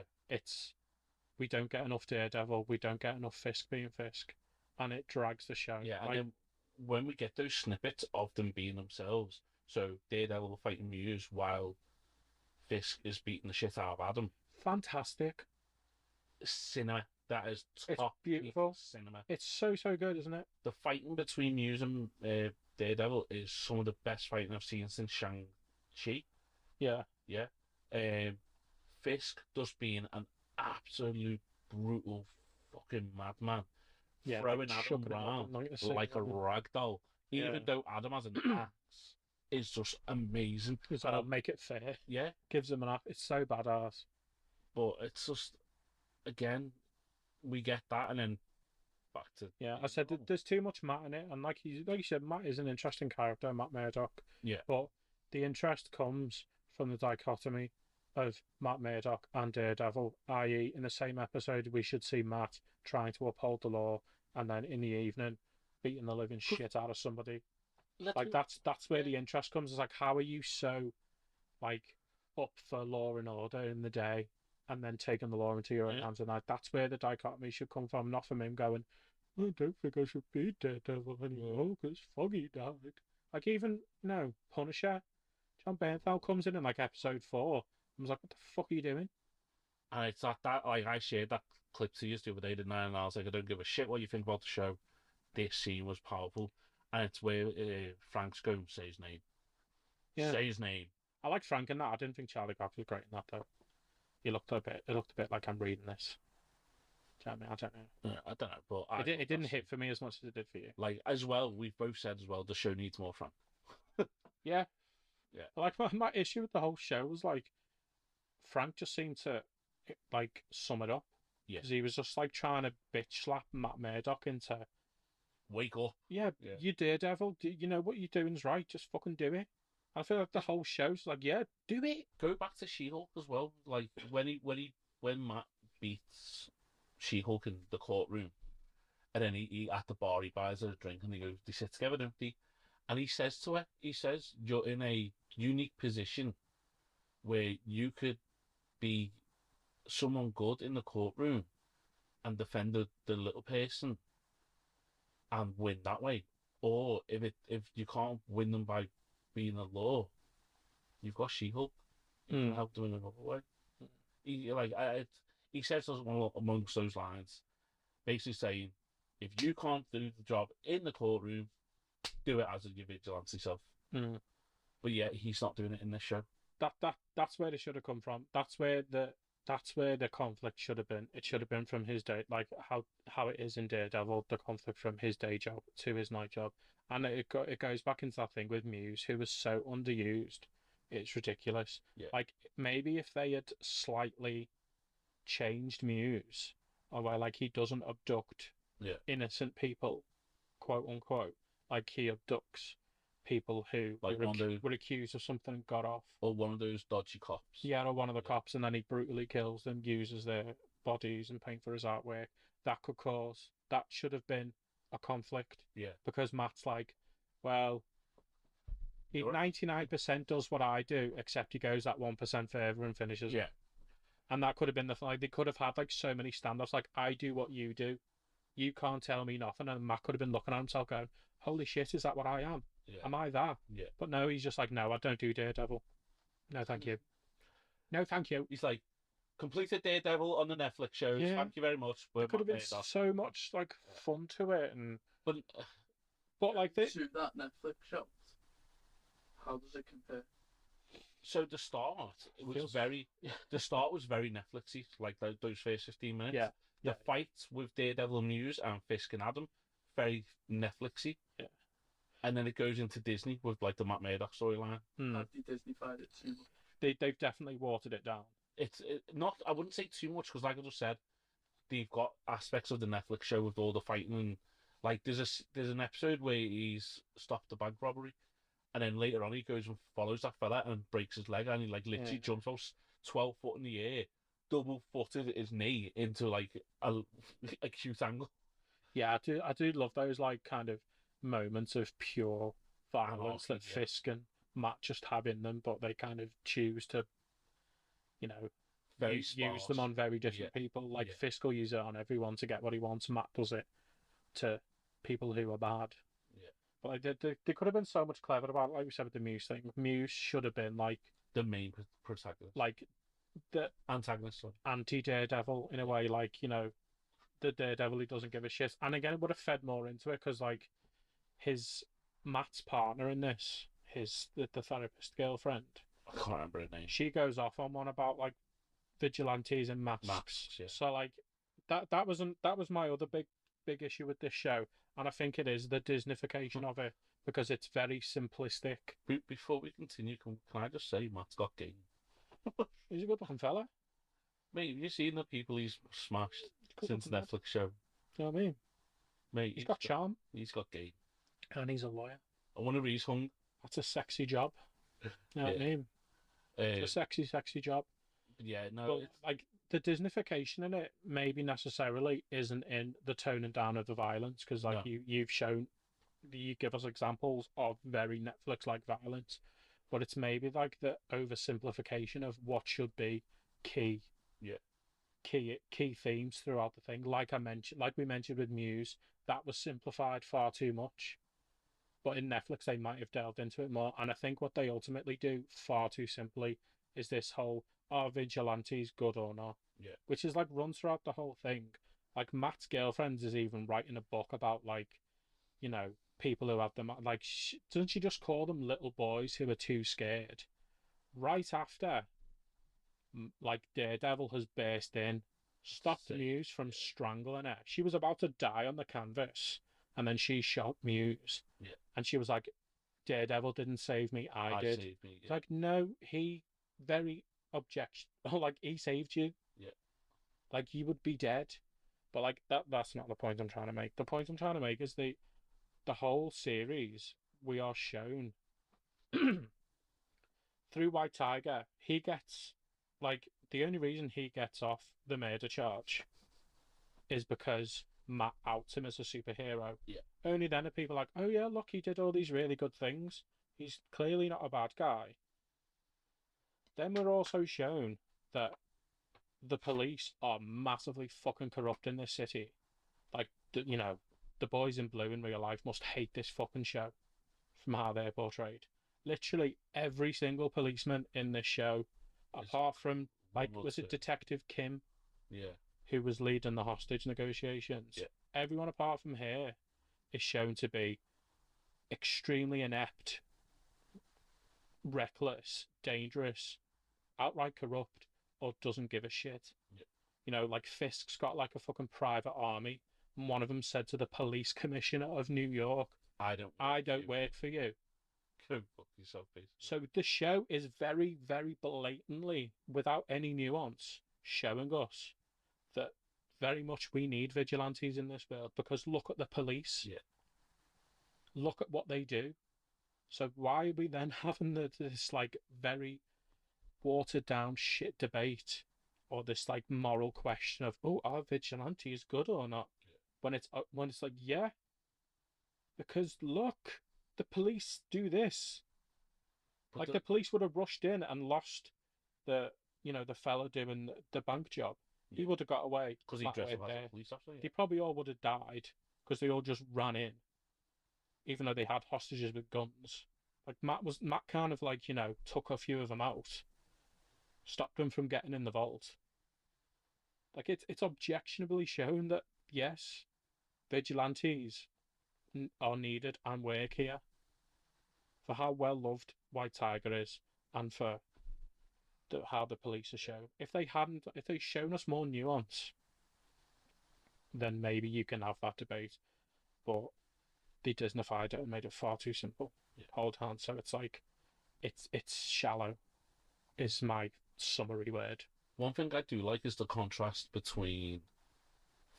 We don't get enough Daredevil, we don't get enough Fisk being Fisk, and it drags the show. Yeah, like, and then when we get those snippets of them being themselves, so Daredevil fighting Muse while Fisk is beating the shit out of Adam. Fantastic. Cinema. That is It's top beautiful cinema. It's so good, isn't it? The fighting between Muse and Daredevil is some of the best fighting I've seen since Shang-Chi. Yeah. Yeah. Fisk just being an absolute brutal fucking madman, Yeah, throwing like Adam chucking him up round and like like a rag doll, even Yeah. though Adam has an axe, is just amazing. Because And I'll make it fair. yeah, Gives him an app. It's so badass. but it's just, again, we get that, and then back to Yeah, I said that there's too much Matt in it, and like you said, Matt is an interesting character, Matt Murdock. Yeah. But the interest comes from the dichotomy of Matt Murdock and Daredevil, i.e., in the same episode, we should see Matt trying to uphold the law, and then in the evening, beating the living shit out of somebody. Like that's where the interest comes. It's like, how are you so like up for law and order in the day, and then taking the law into your own hands at night? That's where the dichotomy should come from, not from him going, I don't think I should be Daredevil anymore because Foggy died. Like, even, Punisher, John Bernthal comes in like episode 4. I was like, what the fuck are you doing? And it's that like, I shared that clip to you the other day, didn't I? And I was like, I don't give a shit what you think about the show. This scene was powerful, and it's where Frank's going, say his name. Yeah. Say his name. I like Frank in that. I didn't think Charlie Cox was great in that though. It looked a bit like I'm reading this. Do you know what I mean? I don't know. I don't know, but It didn't hit for me as much as it did for you. Like, as well, we've both said as well, the show needs more Frank. Yeah. Yeah. Like, my issue with the whole show was like, Frank just seemed to like sum it up. Yeah. Because he was just like trying to bitch slap Matt Murdock into, wake up. yeah, you Daredevil, you know what you're doing's right, just fucking do it. I feel like the whole show's like, yeah, do it. Go back to She-Hulk as well. Like, when Matt beats She-Hulk in the courtroom, and then he at the bar, he buys her a drink, and they sit together, don't they? And he says to her, you're in a unique position where you could be someone good in the courtroom and defend the little person and win that way. Or if you can't win them by being a law, you've got She-Hulk. You can help them in another way. He says amongst those lines, basically saying, if you can't do the job in the courtroom, do it as a vigilante self. But yeah, he's not doing it in this show. That's where it should have come from. That's where the conflict should have been. It should have been from his day, like how it is in Daredevil, the conflict from his day job to his night job, and it goes back into that thing with Muse, who was so underused, it's ridiculous. Yeah. Like, maybe if they had slightly changed Muse, or where like he doesn't abduct innocent people, quote unquote, like he abducts people who like were accused of something and got off. Or one of those dodgy cops. Yeah, or one of the cops, and then he brutally kills them, uses their bodies and paint for his artwork. That should have been a conflict. Yeah. Because Matt's like, well, he 99% does what I do, except he goes that 1% further and finishes. Yeah. And that could have been they could have had like so many standoffs, like, I do what you do. You can't tell me nothing. And Matt could have been looking at himself going, holy shit, is that what I am? Yeah. Am I that? Yeah. But no, he's just like, no, I don't do Daredevil. No, thank you. No, thank you. He's like, completed Daredevil on the Netflix shows. Yeah. Thank you very much. There could have been so much like fun to it, and but like this. To that Netflix show, how does it compare? So the start was very Netflixy, like those first 15 minutes. Yeah. The fights with Daredevil, Muse, and Fisk and Adam, very Netflixy. Yeah. And then it goes into Disney with like the Matt Murdock storyline. Have they Disneyfied it too much? They've definitely watered it down. It's not. I wouldn't say too much because, like I just said, they've got aspects of the Netflix show with all the fighting and like there's an episode where he's stopped the bank robbery, and then later on he goes and follows that fella and breaks his leg, and he like literally jumps out 12 foot in the air, double footed his knee into like a cute angle. Yeah, I do love those like kind of moments of pure violence that Fisk and Matt just have in them, but they kind of choose to, use them on very different people. Like Fisk will use it on everyone to get what he wants. Matt does it to people who are bad. Yeah. But like, they could have been so much clever about it, like we said with the Muse thing. Muse should have been like the main protagonist, like the antagonist, anti-Daredevil in a way, like, the Daredevil who doesn't give a shit. And again, it would have fed more into it because like Matt's partner in this, the therapist girlfriend, I can't remember her name. She goes off on one about like vigilantes and masks. Masks, yeah. So like that was my other big issue with this show, and I think it is the Disneyfication of it because it's very simplistic. Before we continue, can I just say Matt's got game? He's a good looking fella. Mate, have you seen the people he's smashed since Good-looking lad. Netflix show? You know what I mean? Mate, He's got charm, He's got game. and he's a lawyer. I wonder if he's hung. That's a sexy job. You know what I Yeah. mean? It's a sexy job. Yeah, no. But like the Disneyfication in it maybe necessarily isn't in the toning down of the violence because like No. you've shown, you give us examples of very Netflix like violence, but it's maybe like the oversimplification of what should be key. Yeah. Key themes throughout the thing. Like we mentioned with Muse, that was simplified far too much. But in Netflix, they might have delved into it more. And I think what they ultimately do far too simply is this whole, are vigilantes good or not? Yeah. Which is like runs throughout the whole thing. Like Matt's girlfriend is even writing a book about like, you know, people who have them. Like, doesn't she just call them little boys who are too scared? Right after, like Daredevil has burst in, stopped Muse from strangling her. She was about to die on the canvas, and then she shot Muse. Yeah. And she was like, Daredevil didn't save me, I did. Saved me. It's like, no, he very objection. Like, he saved you. Yeah. Like, you would be dead. But like that's not the point I'm trying to make. The point I'm trying to make is the whole series we are shown through White Tiger, he gets like the only reason he gets off the murder charge is because Matt outs him as a superhero. Yeah. Only then are people like, oh yeah, look, he did all these really good things. He's clearly not a bad guy. Then we're also shown that the police are massively fucking corrupt in this city. Like, you know, the boys in blue in real life must hate this fucking show from how they're portrayed. Literally every single policeman in this show, apart from, like, was it Detective Kim? Yeah. Who was leading the hostage negotiations. Yeah. Everyone apart from her is shown to be extremely inept, reckless, dangerous, outright corrupt, or doesn't give a shit. Yeah. You know, like Fisk's got like a fucking private army, and one of them said to the police commissioner of New York, I don't work for you. Go fuck yourself, basically. So the show is very, very blatantly, without any nuance, showing us that very much we need vigilantes in this world, because look at the police. Yeah. Look at what they do. So why are we then having this like very watered down shit debate, or this like moral question of, oh, are vigilantes good or not? Yeah. When it's like, yeah, because look, the police do this. But like the police would have rushed in and lost the fella doing the bank job. Yeah. He would have got away because he dressed up as a police officer. Yeah. They probably all would have died because they all just ran in, even though they had hostages with guns. Like Matt kind of like, you know, took a few of them out, stopped them from getting in the vault. Like it's objectionably shown that yes, vigilantes are needed and work here for how well loved White Tiger is and for how the police are shown. If they'd shown us more nuance, then maybe you can have that debate. But they Disneyfied it and made it far too simple. Yeah. Hold on, so it's like it's shallow is my summary word. One thing I do like is the contrast between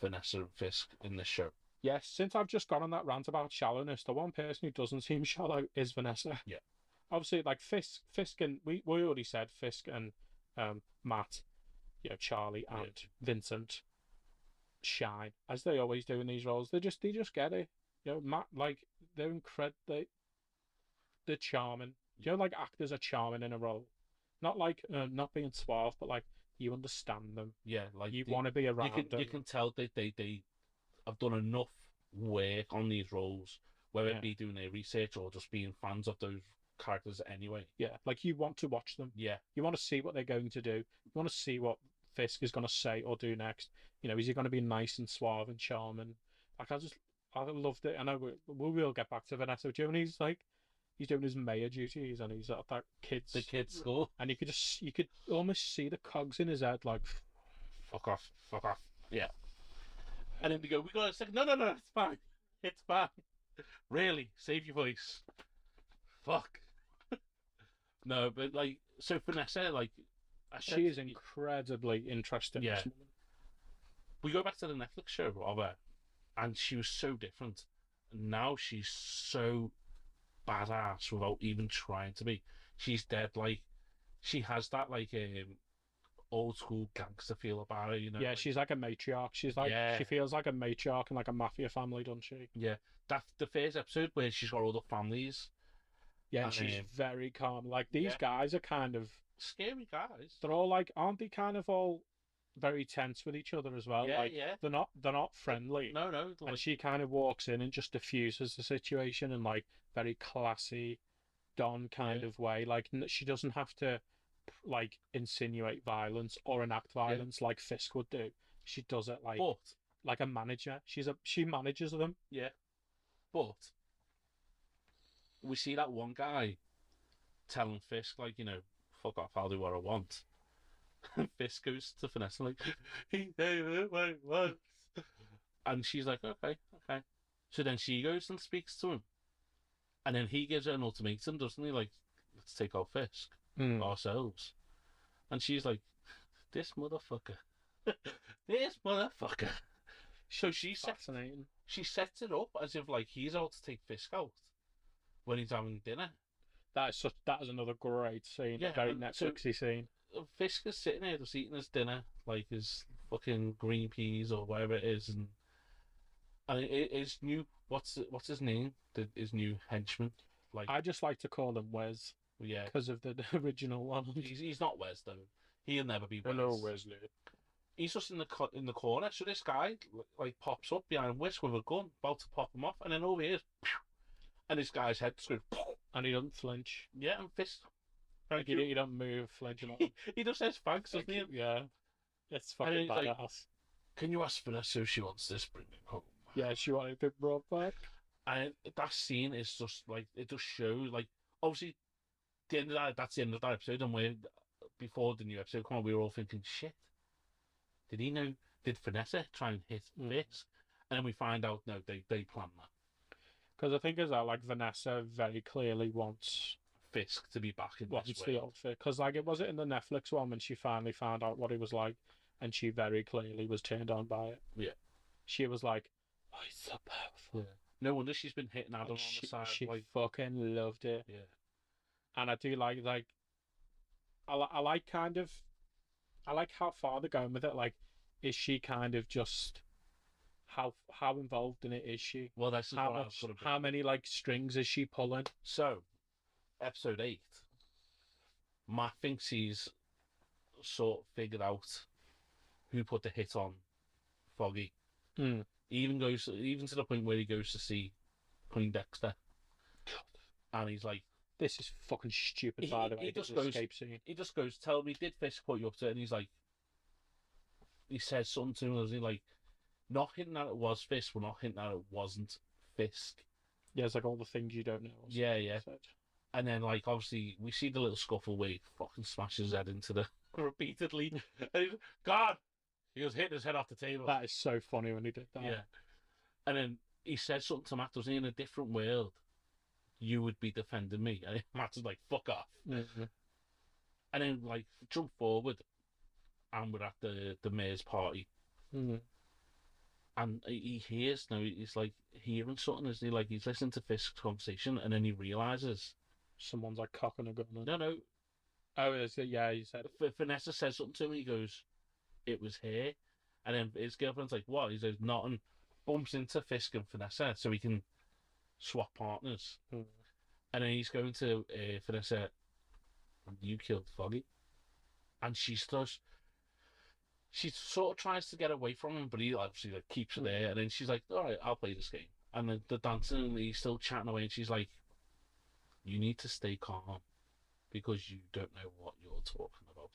Vanessa and Fisk in this show. Yes, since I've just gone on that rant about shallowness, the one person who doesn't seem shallow is Vanessa. Yeah. Obviously, like Fisk and we already said Fisk and Matt, you know, Charlie and Vincent shine as they always do in these roles. They just get it. You know, Matt, like they're incredible. They're charming. You know, like actors are charming in a role, not like not being suave, but like you understand them. Yeah, like you want to be around them. You can tell that they have done enough work on these roles, whether it be doing their research or just being fans of those characters anyway. Yeah, like you want to watch them. Yeah, you want to see what they're going to do. You want to see what Fisk is going to say or do next. You know, is he going to be nice and suave and charming? Like I loved it. I know we will get back to Vanessa Jones. Like he's doing his mayor duties, and he's at that The kid's school. and you could almost see the cogs in his head, like, Fuck off. Fuck off. Yeah. And then they go, we got a second. No, it's fine. It's fine. Really, save your voice. Fuck. No, but like, so Vanessa, like, she is incredibly interesting. Yeah. This woman. We go back to the Netflix show of her, and she was so different. And now she's so badass without even trying to be. She's dead. Like, she has that like old school gangster feel about her. You know. Yeah, like, she's like a matriarch. She's like she feels like a matriarch in like a mafia family, doesn't she? Yeah, that's the first episode where she's got all the families. Yeah, and she's very calm. Like these guys are kind of scary guys. They're all like, aren't they kind of all very tense with each other as well? Yeah, like, yeah. They're not friendly. No. And Like, she kind of walks in and just diffuses the situation in like very classy, Don kind of way. Like she doesn't have to like insinuate violence or enact violence like Fisk would do. She does it like a manager. She manages them. Yeah. But we see that one guy telling Fisk, like, you know, fuck off, I'll do what I want. And Fisk goes to Vanessa like, he did what he wants. And she's like, okay. So then she goes and speaks to him. And then he gives her an ultimatum, doesn't he? Like, let's take out Fisk ourselves. And she's like, this motherfucker. This motherfucker. So she sets it up as if like he's out to take Fisk out when he's having dinner. That is another great scene. Yeah, a very Netflixy scene. Fisk is sitting there just eating his dinner, like his fucking green peas or whatever it is, and his new what's his name? His new henchman. Like I just like to call him Wes. Yeah, because of the original one. He's not Wes though. He'll never be Wes. Hello, Wesley. He's just in the corner. So this guy like pops up behind Wes with a gun, about to pop him off, and then over here, and this guy's head just goes, and he doesn't flinch. Yeah, and Fist. Like you don't move, flinching. He just says thanks, doesn't he? Yeah, it's fucking badass. Like, can you ask Vanessa if she wants this bringing home? Yeah, she wanted it brought back. And that scene is just like it just shows like obviously the end of that's the end of that episode, and we before the new episode come on, we were all thinking, shit. Did he know? Did Vanessa try and hit Fisk? And then we find out no, they planned that. Because I think as well, like Vanessa very clearly wants Fisk to be back in this the outfit. Because like it was it in the Netflix one when she finally found out what he was like, and she very clearly was turned on by it. Yeah, she was like, "Oh, he's so powerful." Yeah. No wonder she's been hitting Adam on the side. She like... fucking loved it. Yeah, and I do like I like kind of. I like how far they're going with it. Like, is she kind of just how involved in it is she? Well, that's how many like strings is she pulling? So, episode 8, Matt thinks he's sort of figured out who put the hit on Foggy. He even goes to the point where he goes to see Poindexter, and he's like, "This is fucking stupid." By the way, he just goes, "Tell me, did Fisk put you up to it?" And he's like, he says something to him, and he's like, not hinting that it was Fisk, but not hinting that it wasn't Fisk. Yeah, it's like all the things you don't know. Yeah. And then, like, obviously, we see the little scuffle where he fucking smashes his head into the repeatedly. And he's, God, he was hitting his head off the table. That is so funny when he did that. Yeah. And then he says something to Matt, doesn't he? In a different world, you would be defending me. And Matt's like, fuck off. Mm-hmm. And then, like, jump forward, and we're at the mayor's party. Mm-hmm. And he hears, he's like hearing something, isn't he? Like, he's listening to Fisk's conversation, and then he realises someone's like cocking a gun. No. Oh, is it? Yeah, he said. Vanessa says something to him, he goes, it was her. And then his girlfriend's like, what? He says, not, and bumps into Fisk and Vanessa so he can swap partners. And then he's going to Vanessa, you killed Foggy. And she sort of tries to get away from him, but he obviously like keeps her there. And then she's like, all right, I'll play this game. And then the dancing, and he's still chatting away, and she's like, you need to stay calm because you don't know what you're talking about.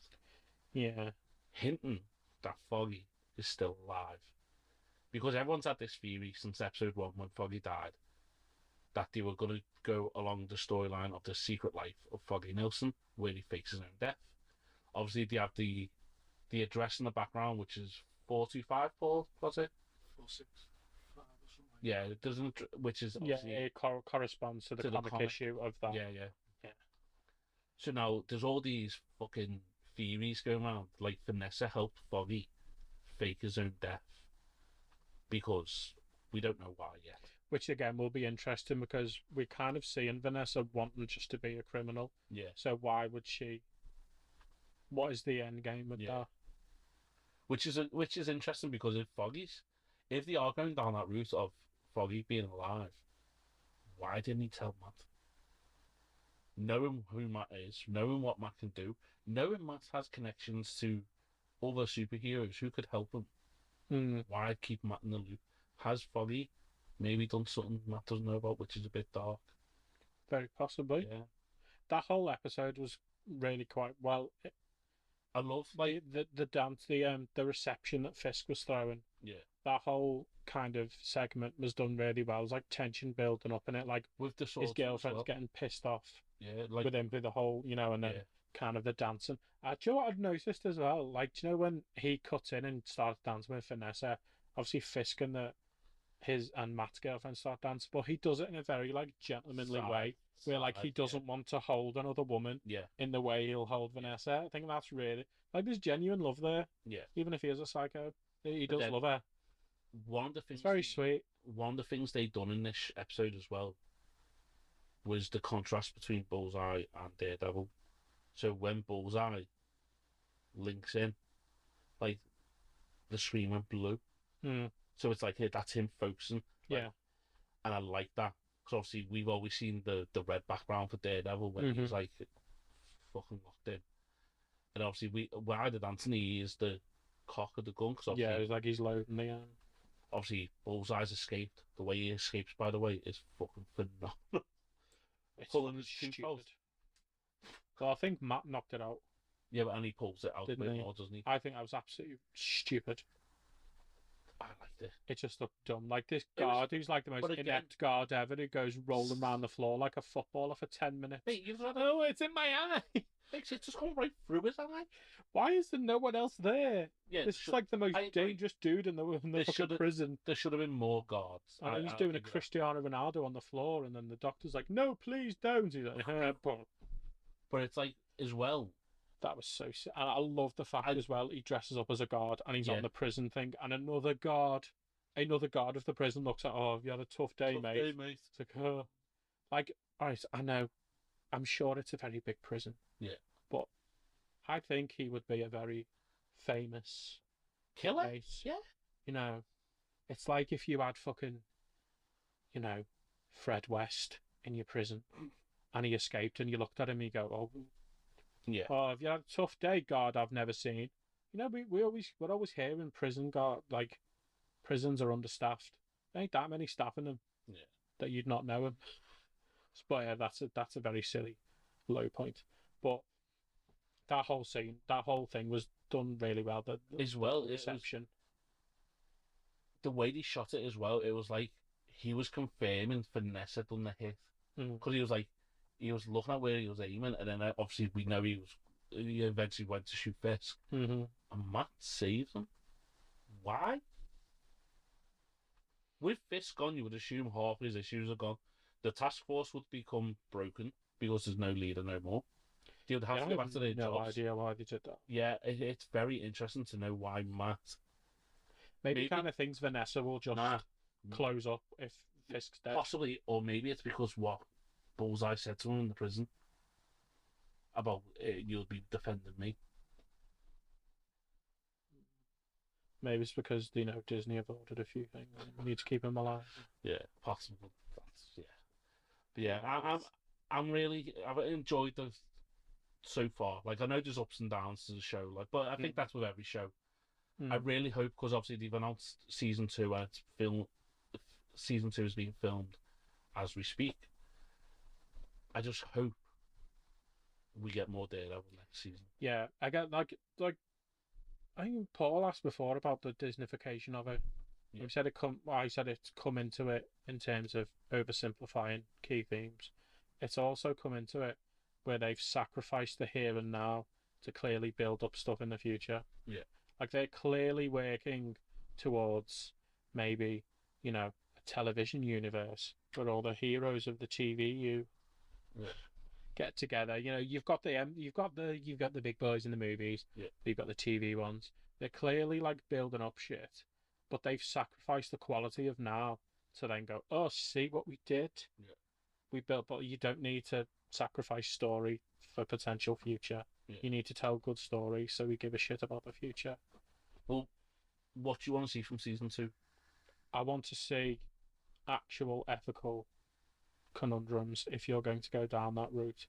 Yeah. Hinting that Foggy is still alive. Because everyone's had this theory since episode 1 when Foggy died that they were going to go along the storyline of the secret life of Foggy Nelson, where he fakes his own death. Obviously, they have the address in the background, which is 425, Paul, was it? 465 or something. Yeah, it doesn't, which is Yeah, obviously it corresponds to the to the comic comic. issue of that. Yeah. Yeah. So now there's all these fucking theories going around, like Vanessa helped Foggy fake his own death because we don't know why yet. Which again will be interesting because we kind of seeing Vanessa wanting just to be a criminal. Yeah. So why would she? What is the end game with Yeah. that? Which is interesting because if they are going down that route of Foggy being alive, why didn't he tell Matt? Knowing who Matt is, knowing what Matt can do, knowing Matt has connections to other superheroes who could help him, Mm. why keep Matt in the loop? Has Foggy maybe done something Matt doesn't know about, which is a bit dark? Very possibly. Yeah. That whole episode was really quite well. I love The dance, the reception that Fisk was throwing. Yeah. That whole kind of segment was done really well. It was like tension building up in it, like with the his swords girlfriend's as well. getting pissed off Yeah, like with him with the whole, and then yeah. kind of the dancing. Do you know what I've noticed as well? Like, do you know when he cuts in and starts dancing with Vanessa? Obviously, Fisk and his and Matt's girlfriend start dancing, but he does it in a very like gentlemanly way, where like he doesn't want to hold another woman Yeah. in the way he'll hold Vanessa. I think that's really like there's genuine love there. Yeah. Even if he is a psycho, he But does then love her. One of the things It's very sweet. One of the things they done in this episode as well was the contrast between Bullseye and Daredevil. So when Bullseye links in, like the screen went blue. Mm. So it's like, hey, that's him focusing. Like, Yeah. And I like that. Because obviously we've always seen the red background for Daredevil when he's like fucking locked in. And obviously why did Anthony use the cock of the gun? Cause Yeah, it's like he's loading the obviously Bullseye's escaped. The way he escapes, by the way, is fucking phenomenal. It's Pulling his stupid. tooth out. Well, I think Matt knocked it out. Yeah, but and he pulls it out Didn't a bit he? more, doesn't he? I think that was absolutely stupid. I liked it. It just looked dumb. Like this It was- guard, who's like the most but again- inept guard ever, who goes rolling around the floor like a footballer for 10 minutes. Mate, you've had Oh, it's in my eye. it's just gone right through his eye. Why is there no one else there? Yeah, This is like the most I agree. dangerous dude in the There fucking should've- prison. there should have been more guards. And he's I doing a agree with that. Cristiano Ronaldo on the floor, and then the doctor's like, "No, please don't." He's like, But it's like as well. That was so sick. And I love the fact I- as well, he dresses up as a guard and he's Yeah. on the prison thing, and another guard of the prison looks at, "Oh, have you had a tough day, Tough mate?" day, mate. It's like, oh. Like, alright, I know, I'm sure it's a very big prison. Yeah. But I think he would be a very famous Killer. inmate. Yeah. You know, it's like if you had fucking, Fred West in your prison and he escaped and you looked at him and you go, Yeah. "Oh, have you had a tough day, guard I've never seen?" We're always hearing prison guard, like, prisons are understaffed. There ain't that many staff in them. Yeah. That you'd not know him. But yeah, that's a very silly low point. But that whole scene, that whole thing was done really well. As well, it was- reception. The way they shot it as well, it was like he was confirming Vanessa done the hit because he was looking at where he was aiming, and then obviously we know he eventually went to shoot Fisk, Mm-hmm. and Matt saved him. Why? With Fisk gone, you would assume half his issues are gone. The task force would become broken because there's no leader no more. They would have to go back to their no jobs. idea why they did that. Yeah, it's very interesting to know why Matt. Maybe kind of thinks Vanessa will just Nah, close up if Fisk's dead. possibly, or maybe it's because what Bullseye said to him in the prison about you'll be defending me. Maybe it's because Disney have ordered a few things. And we need to keep him alive. Yeah, possible. Yeah, but yeah, I've enjoyed the so far. Like I know there's ups and downs to the show, like, but I think that's with every show. I really hope, because obviously they've announced season 2 and season 2 is being filmed as we speak. I just hope we get more Daredevil next season. Yeah, I get like I think Paul asked before about the Disneyfication of it. Yeah. We said it come. Well, I said it's come into it in terms of oversimplifying key themes. It's also come into it where they've sacrificed the here and now to clearly build up stuff in the future. Yeah. Like they're clearly working towards maybe, a television universe where all the heroes of the TVU get together. You've got the big boys in the movies. Yeah. You've got the TV ones. They're clearly like building up shit, but they've sacrificed the quality of now to then go, oh, see what we did? Yeah. We built, but you don't need to sacrifice story for potential future. Yeah. You need to tell good stories, so we give a shit about the future. Well, what do you want to see from season 2? I want to see actual ethical conundrums if you're going to go down that route.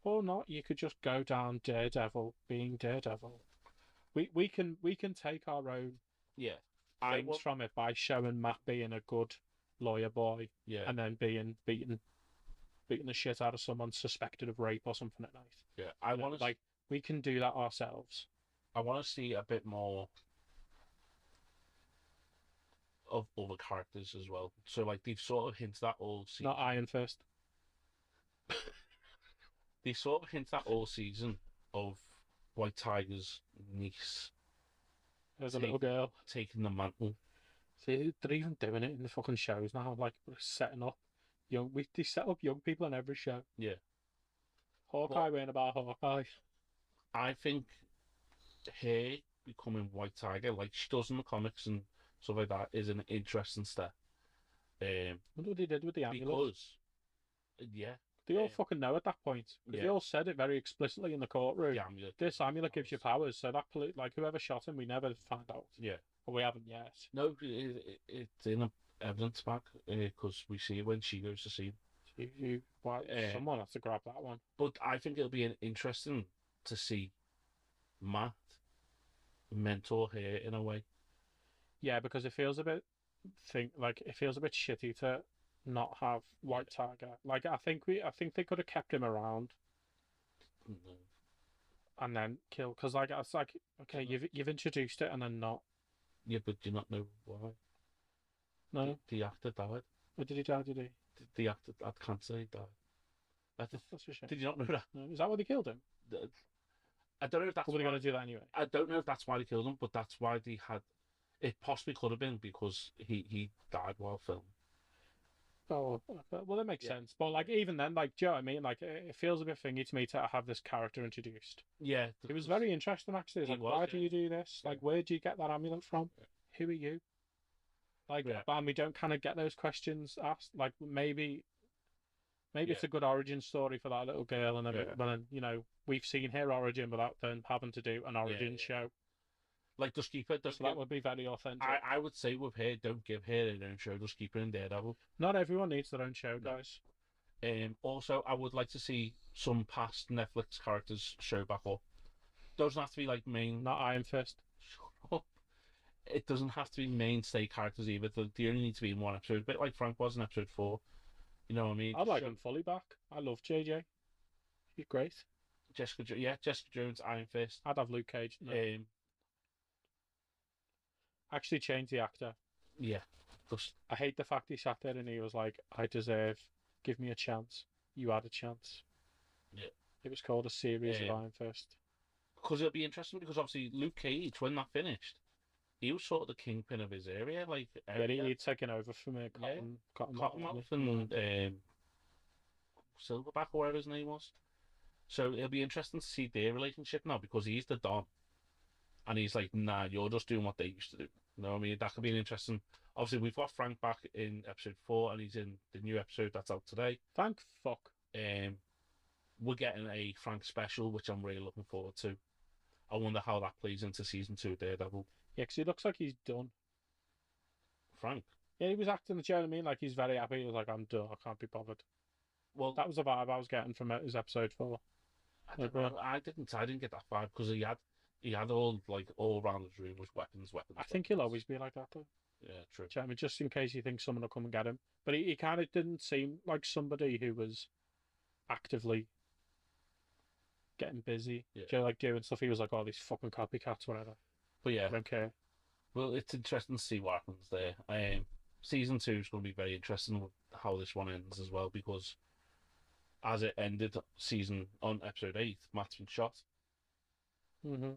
Or not, you could just go down Daredevil being Daredevil. We can take our own things from it by showing Matt being a good lawyer boy and then being beating the shit out of someone suspected of rape or something at night. Yeah, I want to we can do that ourselves. I want to see a bit more of other characters as well. So like they've sort of hinted at all season. Not Iron Fist. They sort of hinted at all season of White Tiger's niece. There's a little girl taking the mantle. See, they're even doing it in the fucking shows now. Like setting up they set up young people in every show. Yeah. Hawkeye wearing about Hawkeye. I think her becoming White Tiger, like she does in the comics and stuff like that, is an interesting step. I wonder what they did with the amulet. Because, they all fucking know at that point. Because they all said it very explicitly in the courtroom. The amulet. This amulet gives you powers, so that like whoever shot him, we never found out. Yeah. But we haven't yet. No, it's in a evidence back because we see it when she goes to see him. Someone has to grab that one. But I think it'll be interesting to see Matt mentor her in a way. Yeah, because it feels a bit shitty to not have White Tiger. Like I think they could have kept him around. No. And then kill, because like it's like okay, you've introduced it and then not. Yeah, but do you not know why? No. The actor died. Or did he die? Did he? The actor, I can't say he died. That's a shame. Did you not know that? No. Is that why they killed him? I don't know if that's. Or were they going to do that anyway? I don't know if that's why they killed him, but that's why they had. It possibly could have been because he died while filming. Oh, well, that makes sense. But like, even then, like, do you know what I mean? Like, it feels a bit thingy to me to have this character introduced. Yeah, it was very interesting actually. Like, why do you do this? Like, where do you get that amulet from? Who are you? Like, and we don't kind of get those questions asked. Like, maybe it's a good origin story for that little girl, and but then we've seen her origin without them having to do an origin show. Like, just keep it. So that would be very authentic. I would say with her, don't give her their own show. Just keep her in Daredevil. Not everyone needs their own show, guys. Also, I would like to see some past Netflix characters show back up. Doesn't have to be like main. Not Iron Fist. Shut up. It doesn't have to be mainstay characters either. They only need to be in one episode. A bit like Frank was in episode 4. You know what I mean? I'd like them fully back. I love JJ. He's great. Jessica Jones, Iron Fist. I'd have Luke Cage. No. Actually change the actor. Yeah. Just... I hate the fact he sat there and he was like, I deserve, give me a chance. You had a chance. Yeah. It was called a series of Iron Fist. Because it'll be interesting because obviously Luke Cage, when that finished, he was sort of the kingpin of his area. Like, he'd taken over from Cottonmouth and Silverback or whatever his name was. So it'll be interesting to see their relationship now because he's the Don. And he's like, nah, you're just doing what they used to do. You know what I mean? That could be an interesting... Obviously, we've got Frank back in episode 4 and he's in the new episode that's out today. Thank fuck. We're getting a Frank special, which I'm really looking forward to. I wonder how that plays into season 2 of Daredevil. Yeah, because he looks like he's done. Frank? Yeah, he was acting, do you know what I mean? Like, he's very happy. He was like, I'm done. I can't be bothered. Well, that was the vibe I was getting from his episode 4. I didn't get that vibe because he had all around his room was weapons. I think he'll always be like that, though. Yeah, true. I mean, just in case you think someone will come and get him. But he kind of didn't seem like somebody who was actively getting busy. Yeah. Like doing stuff. He was like, oh, these fucking copycats, whatever. But yeah. I don't care. Well, it's interesting to see what happens there. Season 2 is going to be very interesting with how this one ends as well, because as it ended on episode 8, Matt's been shot. Mm-hmm.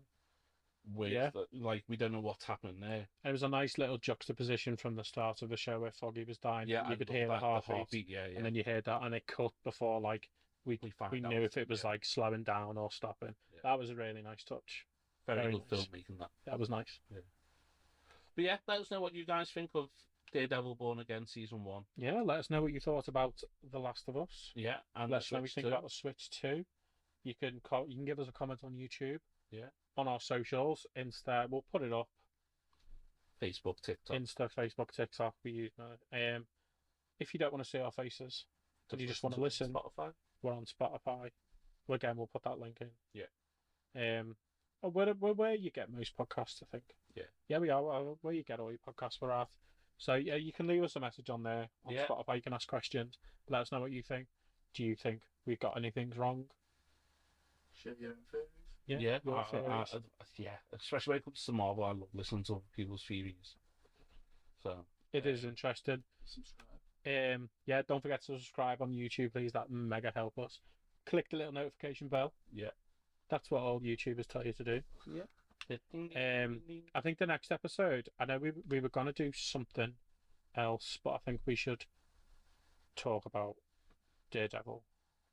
With like, we don't know what's happening there. It was a nice little juxtaposition from the start of the show where Foggy was dying. Yeah, you could hear the heartbeat, yeah, and then you heard that, and it cut before like we knew if it was like slowing down or stopping. Yeah. That was a really nice touch. Very good nice. filmmaking. That was nice. Yeah. But yeah, let us know what you guys think of Daredevil Born Again season 1. Yeah, let us know what you thought about The Last of Us. Yeah, and let us know what you think about the Switch 2. You can give us a comment on YouTube. Yeah. On our socials, Insta, we'll put it up. Facebook, TikTok. Insta, Facebook, TikTok. We use that. If you don't want to see our faces, and you just want to listen, Spotify. We're on Spotify. Again, we'll put that link in. Yeah. Where you get most podcasts, I think. Yeah. Yeah, we are. Where you get all your podcasts, we're at. So yeah, you can leave us a message on there on Spotify. You can ask questions. Let us know what you think. Do you think we've got anything wrong? Share your own theories. Yeah, yeah. Especially when it comes to Marvel, I love listening to other people's theories. So it is interesting. Subscribe. Yeah, don't forget to subscribe on YouTube, please. That mega help us. Click the little notification bell. Yeah. That's what all YouTubers tell you to do. Yeah. I think the next episode, I know we were gonna do something else, but I think we should talk about Daredevil.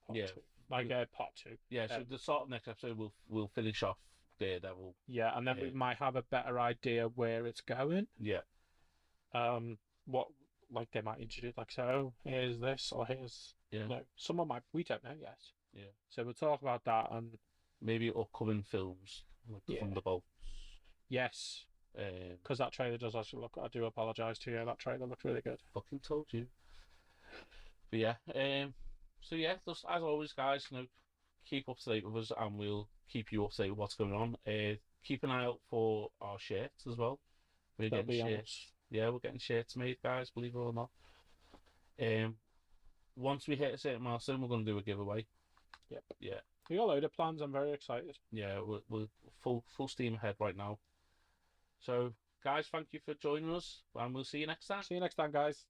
Part 2. Like part 2. Yeah, so the start of next episode we'll finish off Daredevil. Yeah, and then we might have a better idea where it's going. Yeah. What like they might introduce, like, so here's this or here's someone might, we don't know yet. Yeah. So we'll talk about that and maybe upcoming films like Thunderbolt. Yes. Because that trailer does actually look. I do apologise to you. That trailer looked really good. Fucking told you. But yeah. So yeah, just as always, guys, keep up to date with us, and we'll keep you up to date with what's going on. Keep an eye out for our shirts as well. We're getting shirts. Yeah, we're getting shirts made, guys. Believe it or not. Once we hit a certain milestone, we're going to do a giveaway. Yep. Yeah. We got a load of plans. I'm very excited. Yeah, we're full steam ahead right now. So, guys, thank you for joining us, and we'll see you next time. See you next time, guys.